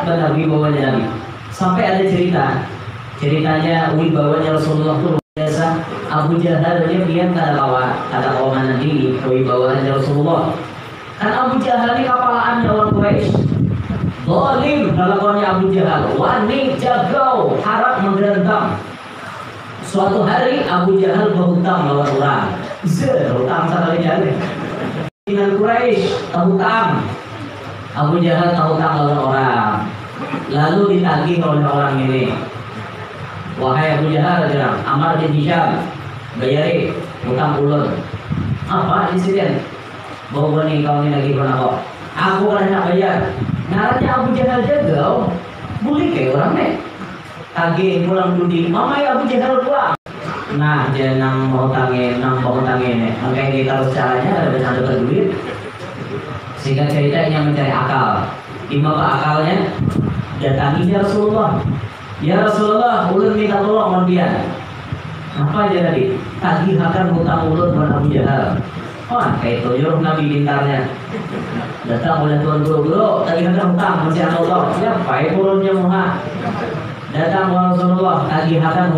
benar wibawanya Nabi. Sampai ada ceritanya wibawanya Rasulullah itu luar biasa. Abu Jahal dia tak ada lawan Nabi wibawanya Rasulullah. Kan Abu Jahal ini kepalaan lawan Quraisy. Zalim lawannya Abu Jahal, wani jagau, harap menggerendam. Suatu hari Abu Jahal berhutang lawan orang. Hutang sekali jahil. Dengan Quraisy hutang. Abu Jahal hutang lawan orang. Lalu ditagih oleh orang ini. Wahai Abu Jahal, Amar bin Hisham, bayari hutang ulun. Apa insiden? Bawa nih kau ini lagi pernah kok. Aku kan nak bayar. Naranya Abu Jahal jagal, boleh kayak orang nih. Tagih pulang dudi, mama ya Abu Jahal pulang. Nah, jangan mau tangin nih. Makanya kita harus caranya ada dapat duit. Sehingga cerita yang mencari akal. Gimana akalnya? Datangi ya Rasulullah. Ya Rasulullah, ulun minta tolong dia. Apa aja tadi? Tagih akan hutang ulun buat Abu Jahal. Wah, kayak itu nyuruh Nabi pintarnya. Datang oleh tuan guru, tagih akan hutang masih ada Allah. Siapa yang turunnya muha? Datang Rasulullah, tagih akan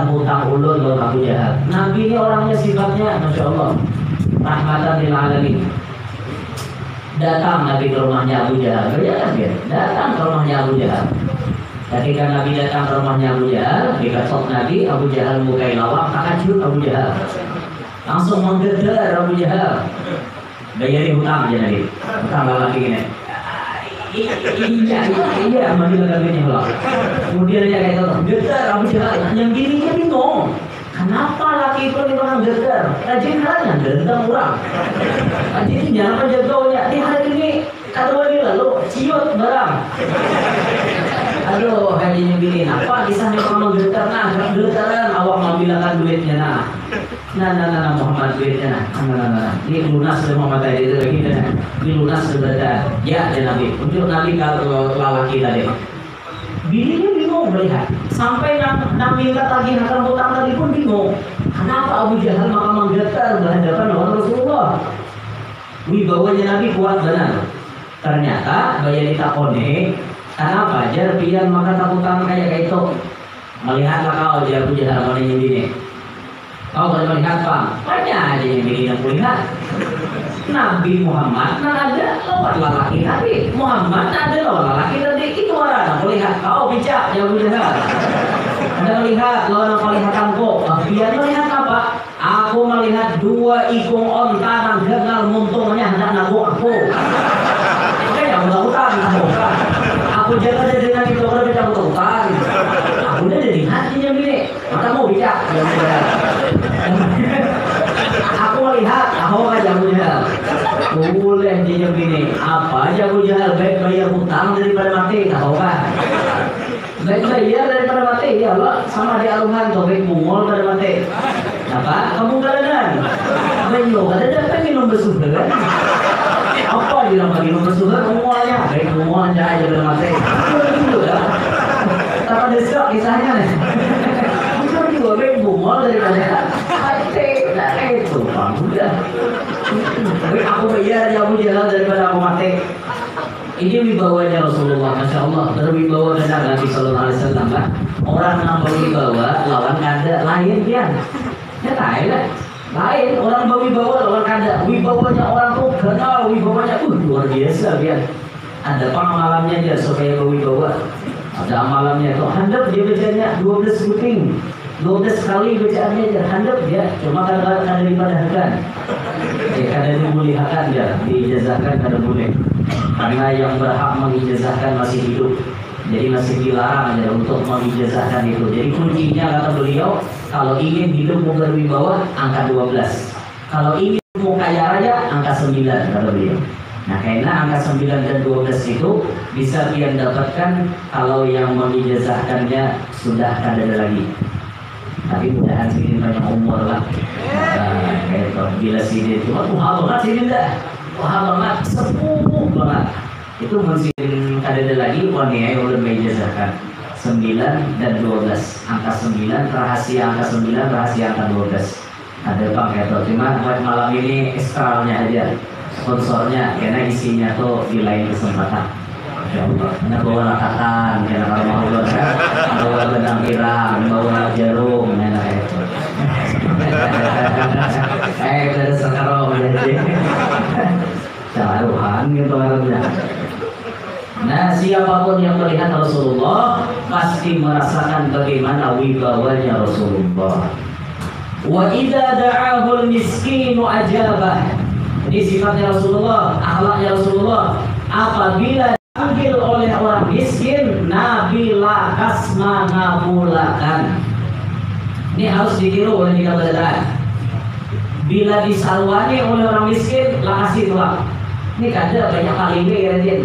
hutang ulun buat Abu Jahal. Nabi ini orangnya sifatnya, masya Allah, rahmatan lil alamin. Datang Nabi ke rumahnya Abu Jahal. Datang ke rumahnya Abu Jahal. Ketika Nabi datang ke rumahnya Abu Jahal, diketok Nabi, Abu Jahal bukai lawak, takajud Abu Jahal. Langsung menggedar Abu Jahal. Bayari hutang aja Nabi. Hutang lagi ini. Iya, manggil kami Allah. Kemudian dia kayak gitu, gedar Abu Jahal. Yang dirinya bingung. Kenapa laki itu nih orang gedar? Rajin hanya dendam orang. Rajin jangan jagaunya. Di hari ini kata lagi lalu ciut barang. Aduh, hajinya bilin apa di sana kamu gedar nah, gedaran awak mengambilkan duitnya nah. Nah, Muhammad duitnya nah. Ini lunas dari Muhammad tadi itu lagi dan ini lunas sebentar. Ya, Nabi. Untuk Nabi kalau lelaki tadi. Bininya bingung melihat. Sampai Nabi tagih akan hutang tadi pun bingung. Kenapa Abu Jahal maka menggetar berhadapan dengan Rasulullah? Wibawanya Nabi kuat benar. Ternyata bayar ditakoni. Kenapa? Jar pian maka takutan kayak itu. Melihatlah kau aja Abu Jahal kalau ini bini. Kau boleh melihat apa? Banyak aja yang bini yang melihat. Nabi Muhammad ada lawan lelaki Nabi Muhammad ada lawan lelaki Nabi itu orang melihat kau bijak ya Abu Jahal. Anda melihat lawan melihatanku. Biar melihat apa? Aku melihat 2 ikung onta dan gengal muntungnya hendak nabuk aku. Oke, yang melakukan aku jaga dengan itu orang bisa melakukan. Aku udah jadi hatinya gini. Maka mau bijak. Yang Abu Jahal baik bayar hutang daripada mati, nggak tahu kan? Baik bayar daripada mati, ya Allah sama di aruhan tuh baik bungol pada mati. Apa? Kamu galadan? Banyo galadan kan minum bersudah kan? Apa dia lagi minum bersudah? Bungolnya, baik bungol aja pada mati. Itu ya. Tapi desok kisahnya nih. Bukan juga baik bungol daripada mati. Nah itu bang, udah. Baik aku bayar ya Abu Jahal daripada aku mati. Ini wibawanya Rasulullah, Masya Allah, berwibawa benar Nabi Sallallahu Alaihi Wasallam. Orang yang berwibawa lawan kada lain dia, ya tahu lah. Lain orang berwibawa lawan kada. Wibawanya orang tuh kenal wibawanya, luar biasa dia. Ada pengamalannya dia supaya berwibawa. Ada amalannya tuh. Handap dia bacanya 12 puting, 12 kali bacaannya dia. Handap dia, cuma kada dipadahkan. Kada dimuliakan dia, diijazahkan kada boleh. Karena yang berhak mengijazahkan masih hidup, jadi masih dilarang ya untuk mengijazahkan itu. Jadi kuncinya kata beliau, kalau ingin hidup berwibawa angka 12, kalau ingin mau kaya raya angka 9 kata beliau. Nah karena angka 9 dan 12 itu bisa kalian dapatkan kalau yang mengijazahkannya sudah kada ada lagi. Tapi mudahan sini banyak umur lah. Kayak bila sini cuma tuh banget sini dah. Wah banget, sepuh banget. Itu masih ada lagi wanita yang udah menjazahkan 9 dan 12. Angka 9 rahasia angka 9 rahasia angka 12. Ada bang itu. Cuma buat malam ini ekstralnya aja, sponsornya karena isinya tuh di lain kesempatan. Ya Allah, karena bawa lakatan, karena kalau mau bawa benang pirang, bawa jarum, enak itu. Dari sekarang jadi taruhan gitu orangnya. Nah siapapun yang melihat Rasulullah pasti merasakan bagaimana wibawanya Rasulullah. Wa idza da'ahul miskinu ajabah. Ini sifatnya Rasulullah, akhlaknya Rasulullah. Apabila dipanggil oleh orang miskin, Nabi lakas mengabulkan. Ini harus ditiru oleh kita berdasarkan. Bila disalwani oleh orang miskin, lah kasih doang. Ini kada banyak kalile ya dia.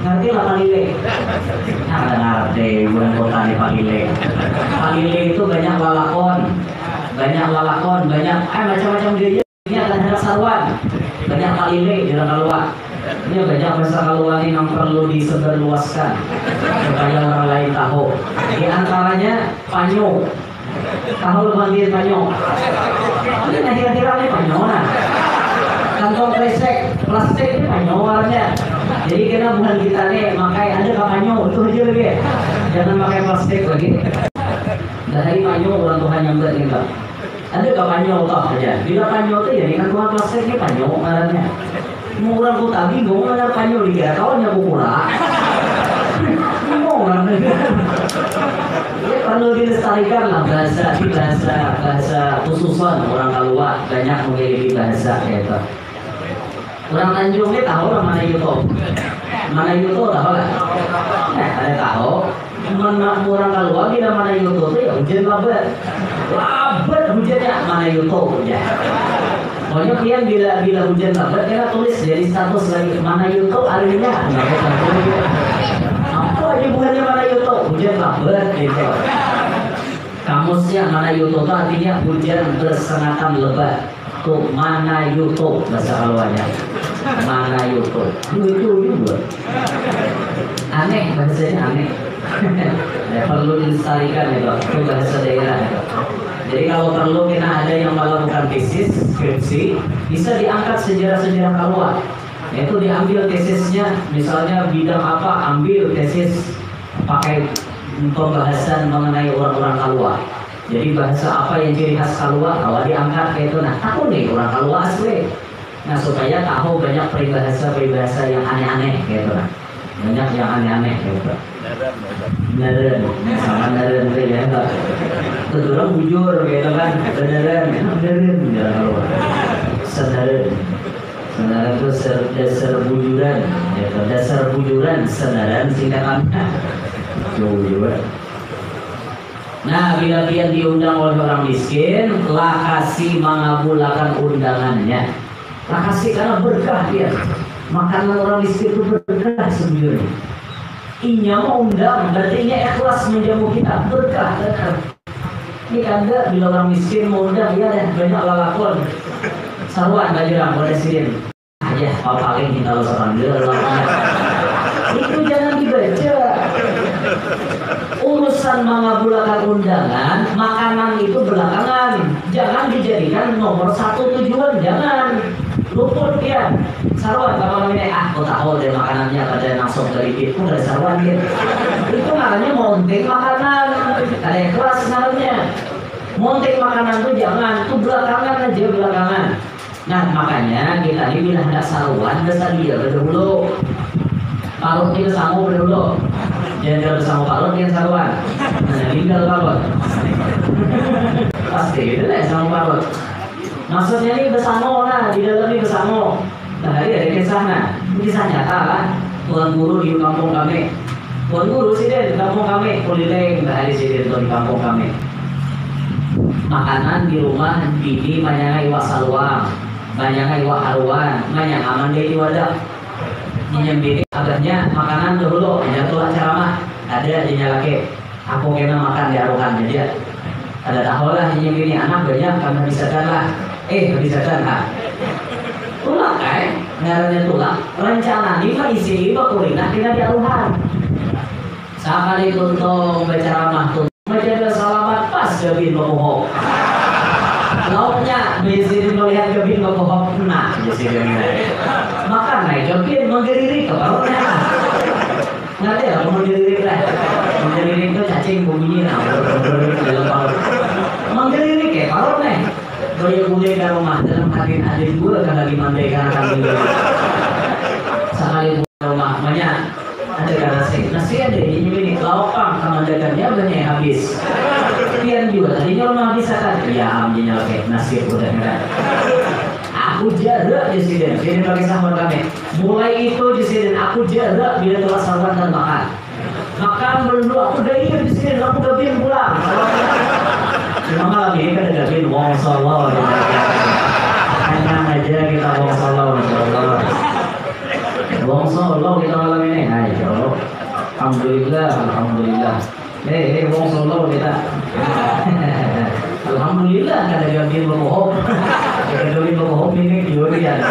Ngerti lah kalile? Nah, ada ngerti, bukan kota nih kalile. Kalile itu banyak lalakon, banyak macam-macam gaya. Ini adalah salwan, banyak kalile di dalam kaluan. Ini banyak bahasa kaluan yang perlu disebarluaskan supaya orang lain tahu. Di antaranya panyo. Tahu manggil panyo. Ini kira-kira panyo nah. Kantong kresek plastik ini panyo warnanya. Jadi kena bukan kita nih pakai ada panyo itu aja lagi. Jangan pakai plastik lagi. Dari panyo orang Tuhan yang buat kita. Ada panyo toh aja. Bila panyo tuh ya dengan tuan plastik ini panyo warnanya. Mau orang kota bingung mana panyo dia tahu nya kurang. Bingung orang perlu dilestarikan lah bahasa khususan orang Kalua banyak memiliki bahasa gitu. Orang Tanjung ini tahu lah mana YouTube tahu lah. Nah ada tahu mana orang Kalua bila mana YouTube itu ya hujan labat hujannya mana YouTube ya. Pokoknya kalian bila hujan labat kena tulis jadi status lagi mana YouTube artinya apa aja bukannya mana YouTube hujan labat gitu. Kamusnya mana YouTube artinya hujan bersengatan lebat. Tuh mana YouTube bahasa Kalawanya. Mana YouTube. Itu juga. Aneh bahasanya aneh. Ya, perlu dilestarikan itu. Itu bahasa daerah itu. Jadi kalau perlu kita ada yang melakukan tesis, skripsi, bisa diangkat sejarah-sejarah Kalua. Yaitu diambil tesisnya, misalnya bidang apa, ambil tesis pakai pembahasan mengenai orang-orang Kalua. Jadi bahasa apa yang ciri khas Kalua, kalau diangkat kayak itu, nah tahu nih orang Kalua asli. Nah supaya tahu banyak peribahasa yang aneh-aneh gitu lah. Banyak yang aneh-aneh gitu. Neren, sama neren ya enggak. Kedua bujur gitu kan, neren, ya Kalua. Seneren itu dasar bujuran, gitu. Dasar bujuran, seneren singkatannya. Bujuran. Nah, bila dia diundang oleh orang miskin, lah kasih mengabulkan undangannya. Lah kasih karena berkah dia. Makanan orang miskin itu berkah sebenarnya. Inya mau undang, berarti inya ikhlas menjamu kita, berkah. Ini kan enggak, bila orang miskin mau undang, ya deh, banyak lalakon. Saruan bajurang, presiden. Aja, paling kita lo seorang itu jangan dibaca. Urusan mengabulkan undangan, makanan itu belakangan. Jangan dijadikan nomor satu tujuan, jangan. Luput ya. Sarwan kalau ini aku tahu deh makanannya pada langsung dari itu dari sarwan gitu. Itu namanya monting makanan. Ada kelas namanya. Monting makanan itu jangan, itu belakangan aja belakangan. Nah makanya kita ini bila ada sarwan, besar dia berdahulu. Parut kita sama berdahulu. Jangan bersama parut yang sarwan. Nah tinggal parut. Pasti gitu deh sama parut. Maksudnya ini bersama, nah di dalam ini bersama. Nah hari ada kisahnya, kisah nyata kan. Tuan guru di kampung kami, tuan guru sih deh di kampung kami, politik hari sih di kampung kami. Makanan di rumah bini banyak iwak saluang, banyak iwak haruan, banyak aman dia di wadah. Nyam bini agaknya makanan dulu, jatuh ceramah, ada di laki. Aku kena makan di aruhan jadi ada tahu lah nyam bini anak banyak karena bisa lah. Bisa kan? Tulak kan? Ngarannya tulak. Rencana ini mah isi iba kulina tinggal di aruhan. Sekali tuntung baca ramah tuntung baca salamat pas gabin bohong. Lauknya bisa melihat gabin bohong nah jadi makan naik gabin menggeririk ke parutnya. Ngerti ya menggeririk lah. Menggeririk itu cacing bunyinya dalam parut. Menggeririk ya parutnya. Gaya budaya ke rumah dalam hati adik gue kan lagi mandai karena kami sekali ke rumah banyak ada kan nasi ada ini laukang kemandakannya banyak habis pian juga tadinya rumah habis kan ya ambilnya oke nasi udah merah aku jarak disiden bagi sahabat kami mulai itu disiden aku jarak bila telah sahabat dan makan berdua aku dari disiden aku gabin pulang. Cuma malam ini kan ada bin wong solo enak aja kita wong solo wong solo kita malam ini ayo alhamdulillah wong solo kita alhamdulillah ada gabin bohong gabin bohong ini jurian.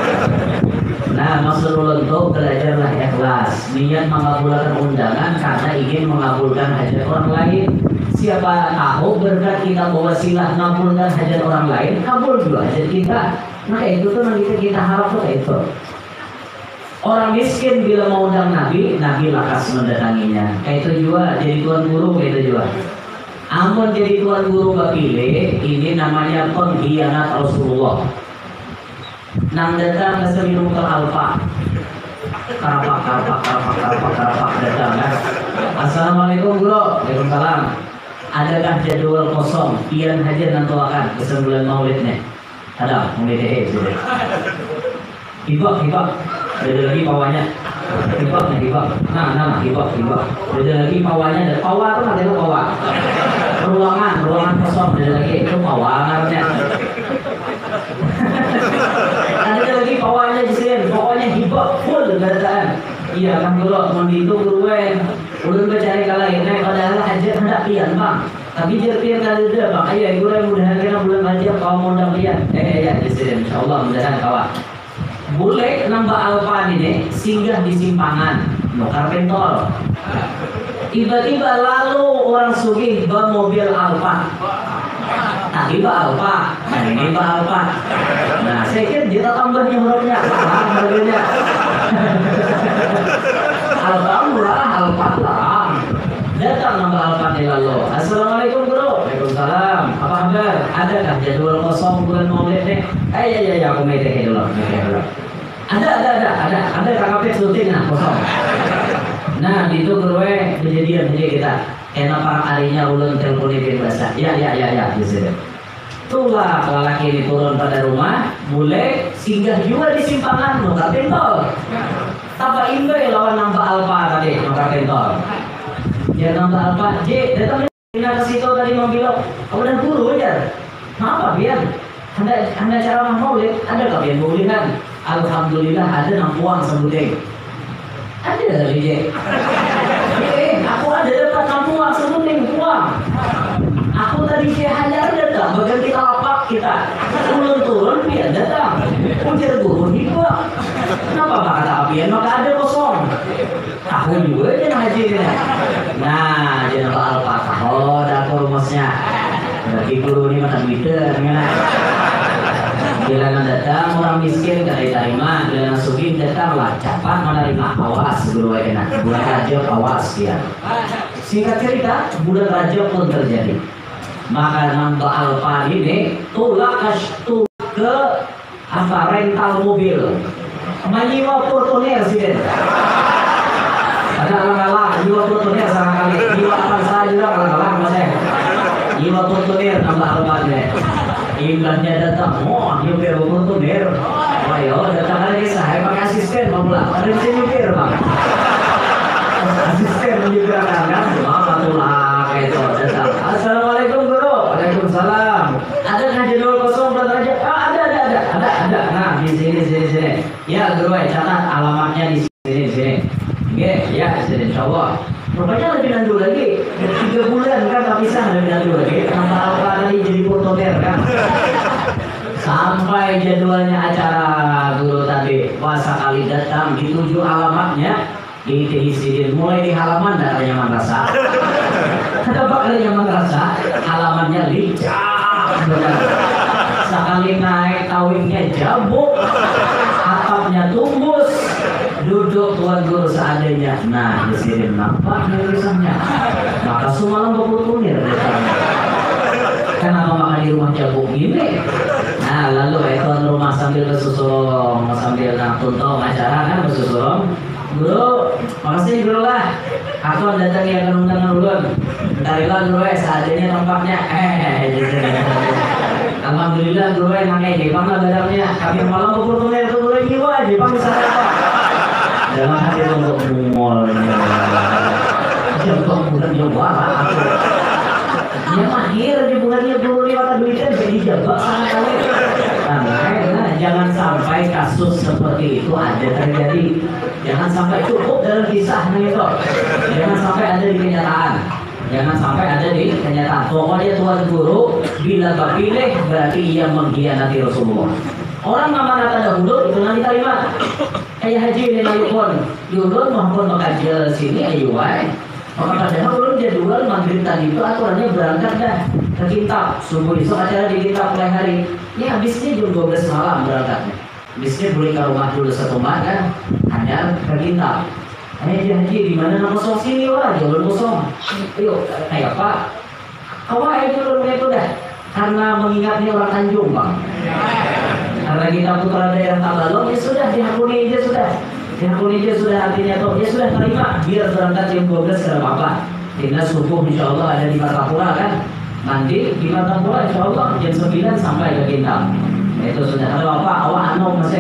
Nah maksud untuk belajarlah ikhlas niat mengabulkan undangan karena ingin mengabulkan hajat orang lain. Siapa tahu berkat kita berwasilah ngabulkan hajat orang lain, kabul juga hajat kita. Nah itu tuh nanti kita harap tuh itu. Orang miskin bila mau undang Nabi, Nabi lakas mendatanginya. Kayak itu juga jadi tuan guru kayak itu juga. Ampun jadi tuan guru bapile, ini namanya pengkhianat Rasulullah. Nang datang ke seminum ke alfa. Karapak datang kan. Assalamualaikum guru. Waalaikumsalam. Adakah jadwal kosong pian hajar nantuakan ke sebulan maulidnya? Ada maulidnya sudah. Hibak ada lagi pawanya. Hibak. Nah hibak. Ada lagi pawanya. Ada pawa tuh ada pawa. Ruangan kosong ada lagi itu pawangannya. Ada lagi pawanya di sini. Pokoknya hibak full kedatangan. Iya kan guru mandi itu guruan ulun mencari kalainnya padahal hajat hendak pian bang tapi dia pian kali dia bang ayo guru mudahan kena bulan hajat kau mau undang pian ya di sini insyaallah mudahan kawan boleh nambah alpan ini singgah di simpangan nukar pentol tiba-tiba lalu orang sugih bawa mobil alfa tadi bawa alfa ini bawa alfa nah saya kira dia tambahnya hurufnya harganya Alhamdulillah datang nama Al-Fatih lalu. Assalamualaikum guru. Waalaikumsalam. Apa kabar? Adakah jadwal kosong bulan maulid nih? Ya aku mete dulu. Ada KKP syuting nah kosong. Nah itu guru kejadian aja kita. Enak para harinya ulun teleponin bahasa. Ya di sini. Itulah lelaki ini turun pada rumah, boleh singgah juga di simpangan nukar pentol. Tapa imbe lawan nambah alfa tadi nukar pentol. Ya nambah alfa, datang ke situ tadi mau bilang, udah guru aja. Kenapa biar? Anda cara maulid, ada kalian bolehan. Alhamdulillah ada nampuang sebutnya. Ada lagi. Aku ada dapat nampuang sebutnya puang. Aku tadi hajar datang, bagian kita lapak kita. Turun dia datang. Ujar guru juga. Kenapa nggak kata apian? Maka ada kosong. Aku juga aja haji ini. Nah, jangan al-fatah. Oh, dapur rumusnya. Berarti guru ini makan meter, Bilangan datang orang miskin gak diterima, bilangan sugih datanglah cepat menerima. Awas guru enak, bulan Rajab awas dia. Singkat cerita, bulan Rajab pun terjadi. Maka nambah alfa ini tulak ke rental mobil, menyewa portoner sih. Ada alang-alang, nyewa portoner sekali, nyewa apa saja juga alang-alang mas ya. Nyewa portoner nambah alfa ini. Imlahnya datang, nyupir portoner. Ayo datang lagi saya pakai asisten pemula, ada yang nyupir bang. Asisten menyupir kan, mama tulah kayak itu datang. Assalamualaikum guru. Waalaikumsalam. Ada nggak jadwal kosong buat aja? Ada. Nah di sini. Ya guru catat alamatnya di sini. Ya di sini insyaallah. Rupanya lebih nandu lagi 3 bulan kan tak bisa lebih nandu lagi. Kenapa apa tadi jadi portoner kan? Sampai jadwalnya acara guru tadi puasa kali datang dituju alamatnya di TISIDIN mulai di halaman ada nyaman rasa. Kenapa ada nyaman rasa? Halamannya lincah. Sekali naik tawingnya jabuk, atapnya tumbus. Duduk tuan guru seadanya. Nah di sini nampak tulisannya. Maka semalam berputunir. Kenapa makan di rumah jabuk gini? Nah lalu tuan rumah sambil bersusung, sambil tuntong acara kan bersusung. Guru, makasih guru lah. Aku datang yang undangan ulun. Tarilah guru seadanya nampaknya. Alhamdulillah guru nangis Jepang lah barangnya. Kami malam berputunir itu guru jiwa Jepang bisa apa? Dalam hati untuk mengol Jepang bukan Jawa aku. Dia mahir di bulannya guru lewat duitnya jadi jabat sangat kali. Nah, jangan sampai kasus seperti itu ada terjadi. Jangan sampai cukup dalam kisahnya itu. Jangan sampai ada di kenyataan. Jangan sampai ada di kenyataan. Pokoknya tuan guru bila bapilih berarti ia mengkhianati Rasulullah. Orang amanat dahulu itu nanti terima. Kayak haji ini lagi pun dulu maupun bekerja sini ayuai. Maka padahal ulun jadwal maghrib tadi itu aturannya berangkat dah ke Kintab. Subuh esok acara di Kintab mulai hari. Ini habisnya jam 12 malam berangkatnya. Habisnya boleh ke rumah dulu 1 malam hanya ke Kintab. Haji di mana nama kosong sini wah jalur kosong. Ayo kayak apa? Awal itu itu dah karena mengingatnya orang Tanjung bang. Karena kita putra daerah Tabalong ya sudah dihakuni aja sudah. Dihakuni aja sudah artinya toh ya sudah terima biar berangkat jam 12 ke apa. Tinggal subuh insyaallah ada di Martapura kan. Nanti di Martapura insyaallah jam 9 sampai ke Kintab. Itu sudah ada bapak awak anom mas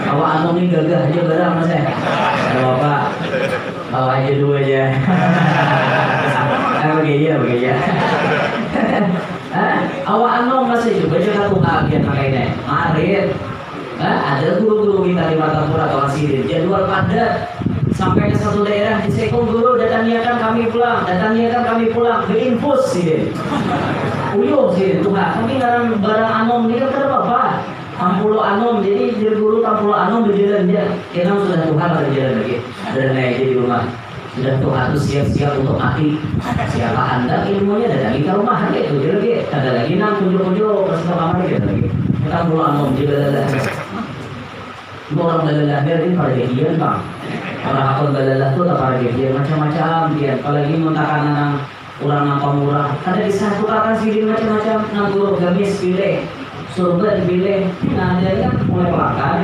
awak anom ini gagah aja barang mas ada bapak bawa aja dua aja. Begini. Awak anom masih coba jangan tuh kaget makanya marit. Ada guru-guru kita di Martapura atau Asirin jadwal padat sampai ke satu daerah di sekong guru datangnya kami pulang berinfus sih uyuh sih Tuhan tapi barang anom ini kan apa Tampulo anom jadi guru Tampulo anom berjalan dia kita sudah Tuhan berjalan lagi dan naik di rumah sudah Tuhan harus siap-siap untuk mati. Siapa anda ilmunya datangi ke rumah itu dia lagi ada lagi nang kunjung-kunjung ke sebelah kamar gitu lagi kita pulang juga ada orang belalah ini pada bagian bang orang akun belalah tuh tak pada bagian macam-macam dia apalagi mentakan orang nampak murah ada di satu kata sih macam-macam nang guru gamis pilih surga dipilih nah dia kan mulai pelanggan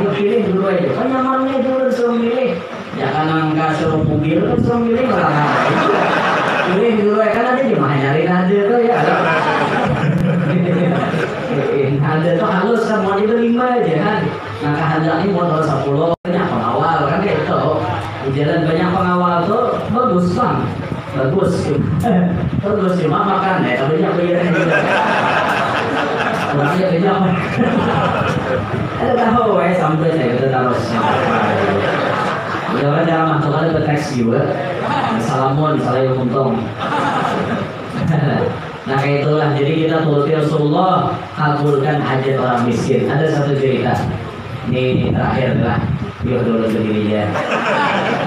yuk pilih dulu aja kan nyamannya dulu disuruh milih jangan angka suruh mobil kan suruh milih pelanggan pilih dulu aja kan ada gimana nyari ada tuh ya ada tuh halus kan mau itu 5 aja kan nah kehendak ini motor 10 banyak pengawal kan kayak itu di jalan banyak pengawal tuh bagus bang bagus cuma makan ya tapi banyak bayaran juga Orangnya kejam. Ada tahu sampai saya kita taruh. Ya orang dalam masuk ada berteks juga. Assalamualaikum misalnya untung. Nah kayak itulah. Jadi kita turuti Rasulullah, kabulkan hajat orang miskin. Ada satu cerita. Ini terakhir lah. Yuk dulu berdiri ya.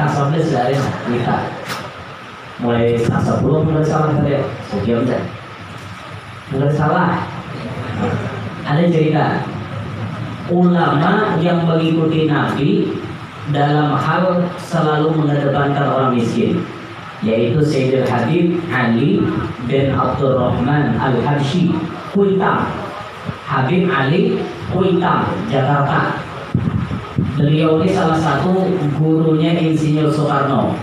Asapnya sudah ada kita. Mulai asap belum mulai salah tadi. Sejam dah. Mulai salah. Ada cerita. Ulama yang mengikuti Nabi dalam hal selalu mengedepankan orang miskin, yaitu Sayyidul Habib Ali bin Abdurrahman Al-Habsyi Kuitang. Habib Ali Kuitang, Jakarta. Beliau ini salah satu gurunya Insinyur Soekarno.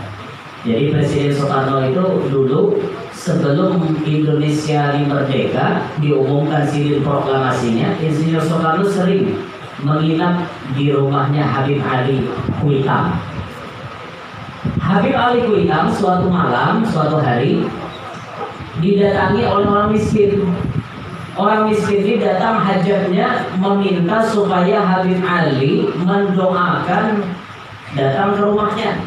Jadi Presiden Soekarno itu dulu sebelum Indonesia merdeka diumumkan sirine proklamasinya, Insinyur Soekarno sering menginap di rumahnya Habib Ali Kuitang. Habib Ali Kuitang suatu malam, suatu hari didatangi oleh orang miskin. Orang miskin ini datang hajatnya meminta supaya Habib Ali mendoakan datang ke rumahnya.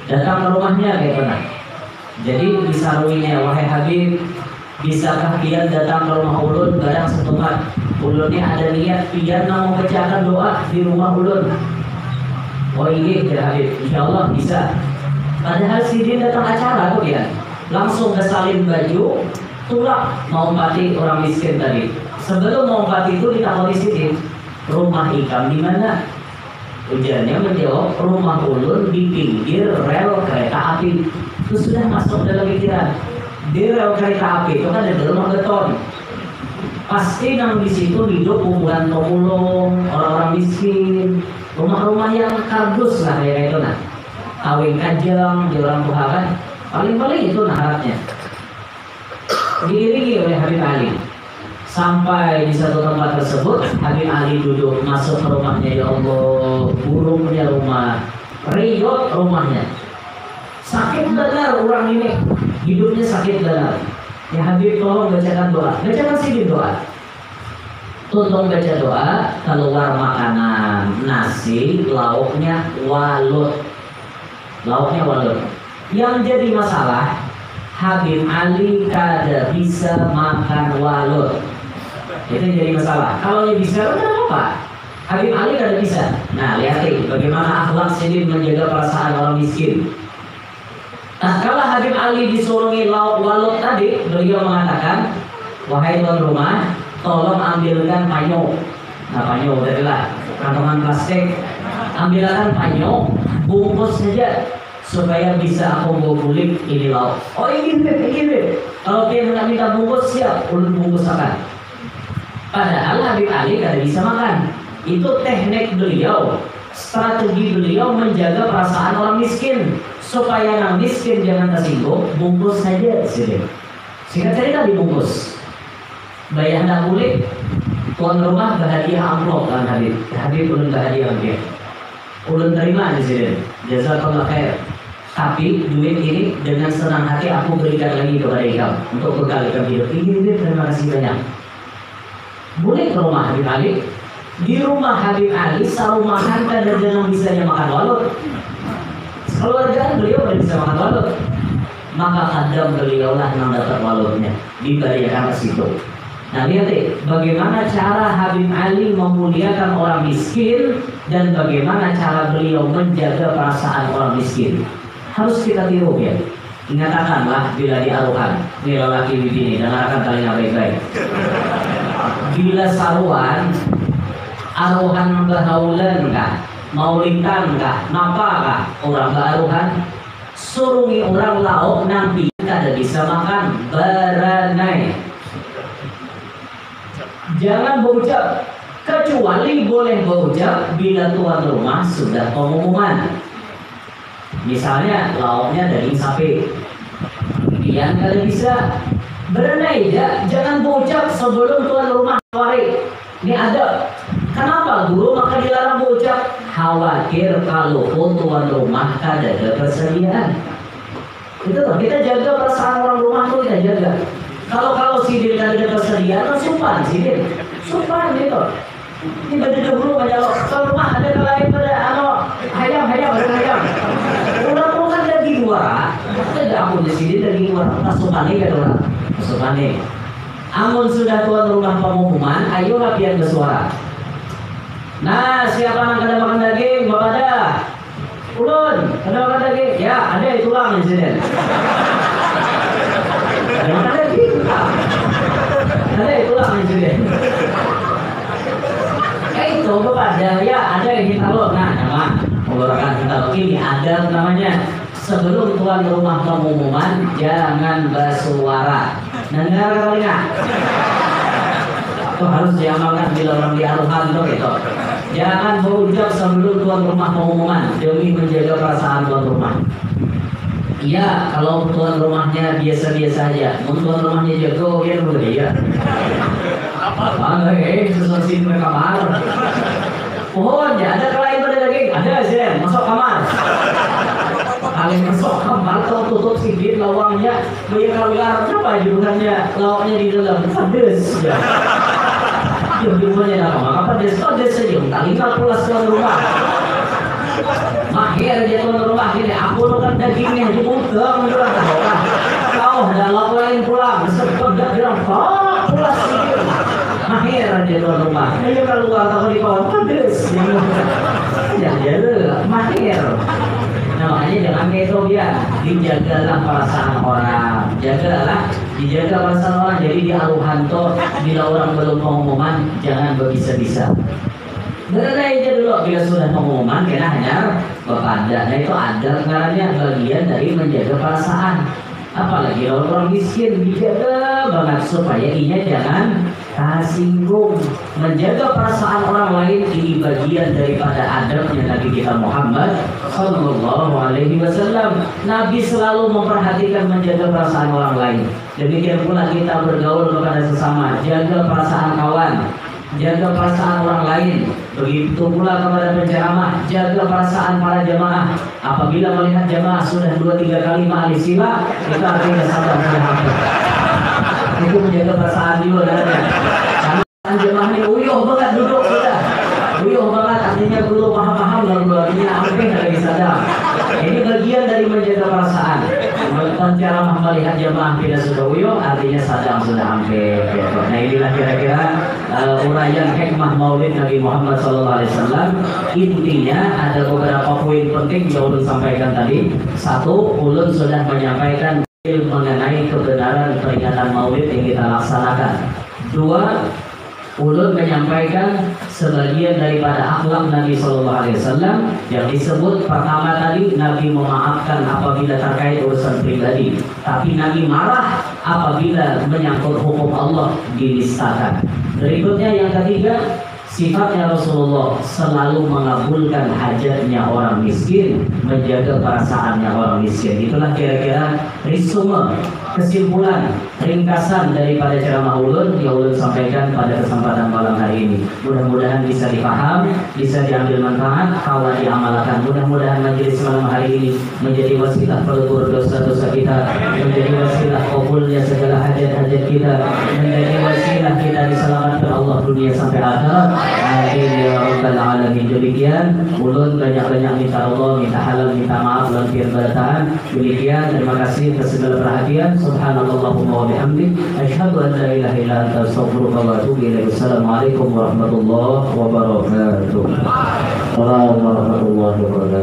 Datang ke rumahnya kayak mana? Jadi disaruinya, wahai Habib, bisakah pian datang ke rumah ulun barang setempat? Ulun ini ada niat pian mau bacakan doa di rumah ulun. Oh iya ya Habib, insya Allah bisa. Padahal si dia datang acara kok ya, langsung kesalin baju, tulak mau pati orang miskin tadi. Sebelum mau pati itu ditakoni sini, rumah ikam di mana? Ujarnya menjawab, rumah ulun di pinggir rel kereta api. Itu sudah masuk dalam pikiran. Di rel kereta api itu kan ada rumah beton. Pasti yang di situ hidup kumpulan pemulung, orang-orang miskin, rumah-rumah yang kardus lah kayak itu nah. Kawin kajang di orang tua kan, paling-paling itu nah harapnya. Diiringi oleh Habib Ali. Sampai di satu tempat tersebut, Habib Ali duduk masuk ke rumahnya. Ya Allah, burungnya rumah, riot rumahnya. Sakit benar orang ini, hidupnya sakit benar. Ya Habib tolong bacakan doa, bacakan sini doa. Tuntung baca doa, keluar makanan, nasi, lauknya walut. Lauknya walut. Yang jadi masalah, Habib Ali kada bisa makan walut. Itu yang jadi masalah. Kalau dia bisa, kenapa apa? Habib Ali kada bisa. Nah, lihat bagaimana akhlak sendiri menjaga perasaan orang miskin. Nah, kalau Habib Ali disuruhi lauk walut tadi, beliau mengatakan, wahai tuan rumah, tolong ambilkan panyo. Nah, panyo adalah kantongan plastik. Ambilkan panyo, bungkus saja supaya bisa aku bawa kulit ini lauk. Oh ini. Kalau dia nak minta bungkus siap, ulun bungkus akan. Padahal Habib Ali kada bisa makan. Itu teknik beliau, strategi beliau menjaga perasaan orang miskin supaya orang miskin jangan tersinggung. Bungkus saja sini. Singkat cerita dibungkus. Bayar nak kulit, tuan rumah berhadiah amplop kan Habib. Habib ulun berhadiah dia. Ulun terima di sini. Jazakallah khair. Tapi duit ini dengan senang hati aku berikan lagi kepada kamu untuk bekal hidup. Ini terima kasih banyak. Boleh ke rumah Habib Ali. Di rumah Habib Ali sarumahan kada jangan bisa makan walut. Keluarga beliau tidak bisa makan walut. Maka kadang beliau lah yang dapat walutnya dibayarkan ke situ. Nah lihat bagaimana cara Habib Ali memuliakan orang miskin dan bagaimana cara beliau menjaga perasaan orang miskin. Harus kita tiru ya. Ingatkanlah bila di aruhan, ini lelaki begini, dengarkan kalian baik-baik. Bila saruan, aruhan berhaulan kah, maulitan kah, napa kah, orang beruhan, surungi orang lauk nanti kada bisa makan beranai. Jangan berucap, kecuali boleh berucap bila tuan rumah sudah pengumuman. Misalnya lauknya daging sapi, yang kada bisa berenai ya, jangan berucap sebelum tuan rumah keluar. Ini ada. Kenapa guru maka dilarang berucap? Khawatir kalau tuan rumah kada ada persediaan. Itu loh, kita jaga perasaan orang rumah tuh kita jaga. Kalau sidin kada ada persediaan, simpan sidin. Sumpah gitu. Ini baju dulu aja lo. Kalau rumah ada lain pada hayam ada hayam. Orang kan daging luar. Ada amun di sini daging luar. Masukane kan orang. Masukane. Amun sudah tuan rumah pengumuman, ayo biar bersuara. Nah, siapa yang kada makan daging? Bapak ada. Ulun, kada makan daging? Ya, ada tulang di sini. Kada makan daging? Ada tulang di sini. Itu Bapak ada, ya ada yang kita lo. Nah, nyaman. Menggunakan kita lo ini ada namanya. Sebelum tuan rumah pengumuman, jangan bersuara. Dengar kali nggak? Itu harus diamalkan bila orang diaruhan gitu. Jangan berucap sebelum tuan rumah pengumuman demi menjaga perasaan tuan rumah. Iya, kalau tuan rumahnya biasa-biasa aja, tuan rumahnya jago ya boleh ya. Apa sesuatu mereka kamar. Oh, ya ada kelain pada daging, ada sih, masuk kamar. Kalian masuk kamar, kalau tutup sedikit lawangnya, bayar apa jurusannya, lawangnya di dalam pedes. Jurusannya dalam apa pedes saja, kali pulas tuan rumah. Mahir dia tuan rumah ini, aku kan dagingnya dibuntang, kau ada lawan pulang, sebab bilang kau pulas sedikit. Mahir dia tuan rumah, dia keluar kalau di bawah pedes. Ya, mahir. Nah, makanya jangan kesobian, dijagalah perasaan orang, dijaga perasaan orang. Jadi di aruhanto, bila orang belum pengumuman, jangan berbisa-bisa. Karena aja dulu, bila sudah pengumuman, kena hanya berpanda. Nah itu ada karena bagian dari menjaga perasaan. Apalagi orang miskin, dijaga banget supaya inya jangan tersinggung. Menjaga perasaan orang lain ini bagian daripada adabnya Nabi kita Muhammad Sallallahu Alaihi Wasallam. Nabi selalu memperhatikan menjaga perasaan orang lain. Demikian pula kita bergaul kepada sesama, jaga perasaan kawan, jaga perasaan orang lain. Begitu pula kepada penceramah, jaga perasaan para jamaah. Apabila melihat jamaah sudah 2-3 kali ma'al sila, itu artinya sabar menghafal. Itu menjaga perasaan juga namanya. Karena jamaah ini uyuh banget duduk sudah. Uyuh banget artinya belum paham-paham lalu artinya hampir lagi sadar. Ini bagian dari menjaga perasaan. Penceramah melihat jamaah tidak sudah uyuh artinya sadar sudah hampir. Nah inilah kira-kira uraian hikmah Maulid Nabi Muhammad SAW. Intinya ada beberapa poin penting yang ulun sampaikan tadi. Satu, ulun sudah menyampaikan mengenai kebenaran peringatan Maulid yang kita laksanakan. Dua, ulun menyampaikan sebagian daripada akhlak Nabi SAW yang disebut pertama tadi, Nabi memaafkan apabila terkait urusan pribadi, tapi Nabi marah apabila menyangkut hukum Allah dinistakan. Berikutnya yang ketiga, sifatnya Rasulullah selalu mengabulkan hajatnya orang miskin, menjaga perasaannya orang miskin. Itulah kira-kira resume, kesimpulan, ringkasan daripada ceramah ulun yang ulun sampaikan pada kesempatan malam hari ini. Mudah-mudahan bisa dipaham, bisa diambil manfaat, kalau diamalkan. Mudah-mudahan majelis malam hari ini menjadi wasilah pelebur dosa-dosa kita, menjadi wasilah kabulnya segala hajat-hajat kita, menjadi wasilah kita diselamatkan Allah dunia sampai akhirat. Amin ya rabbal alamin. Demikian ulun banyak-banyak minta Allah, minta halal, minta maaf dan firman. Demikian, terima kasih atas segala perhatian. Subhanallahumma wa bihamdik, asyhadu an la ilaha illa anta, astaghfiruka wa atubu ilaik. Assalamualaikum warahmatullahi wabarakatuh. Warahmatullahi wabarakatuh.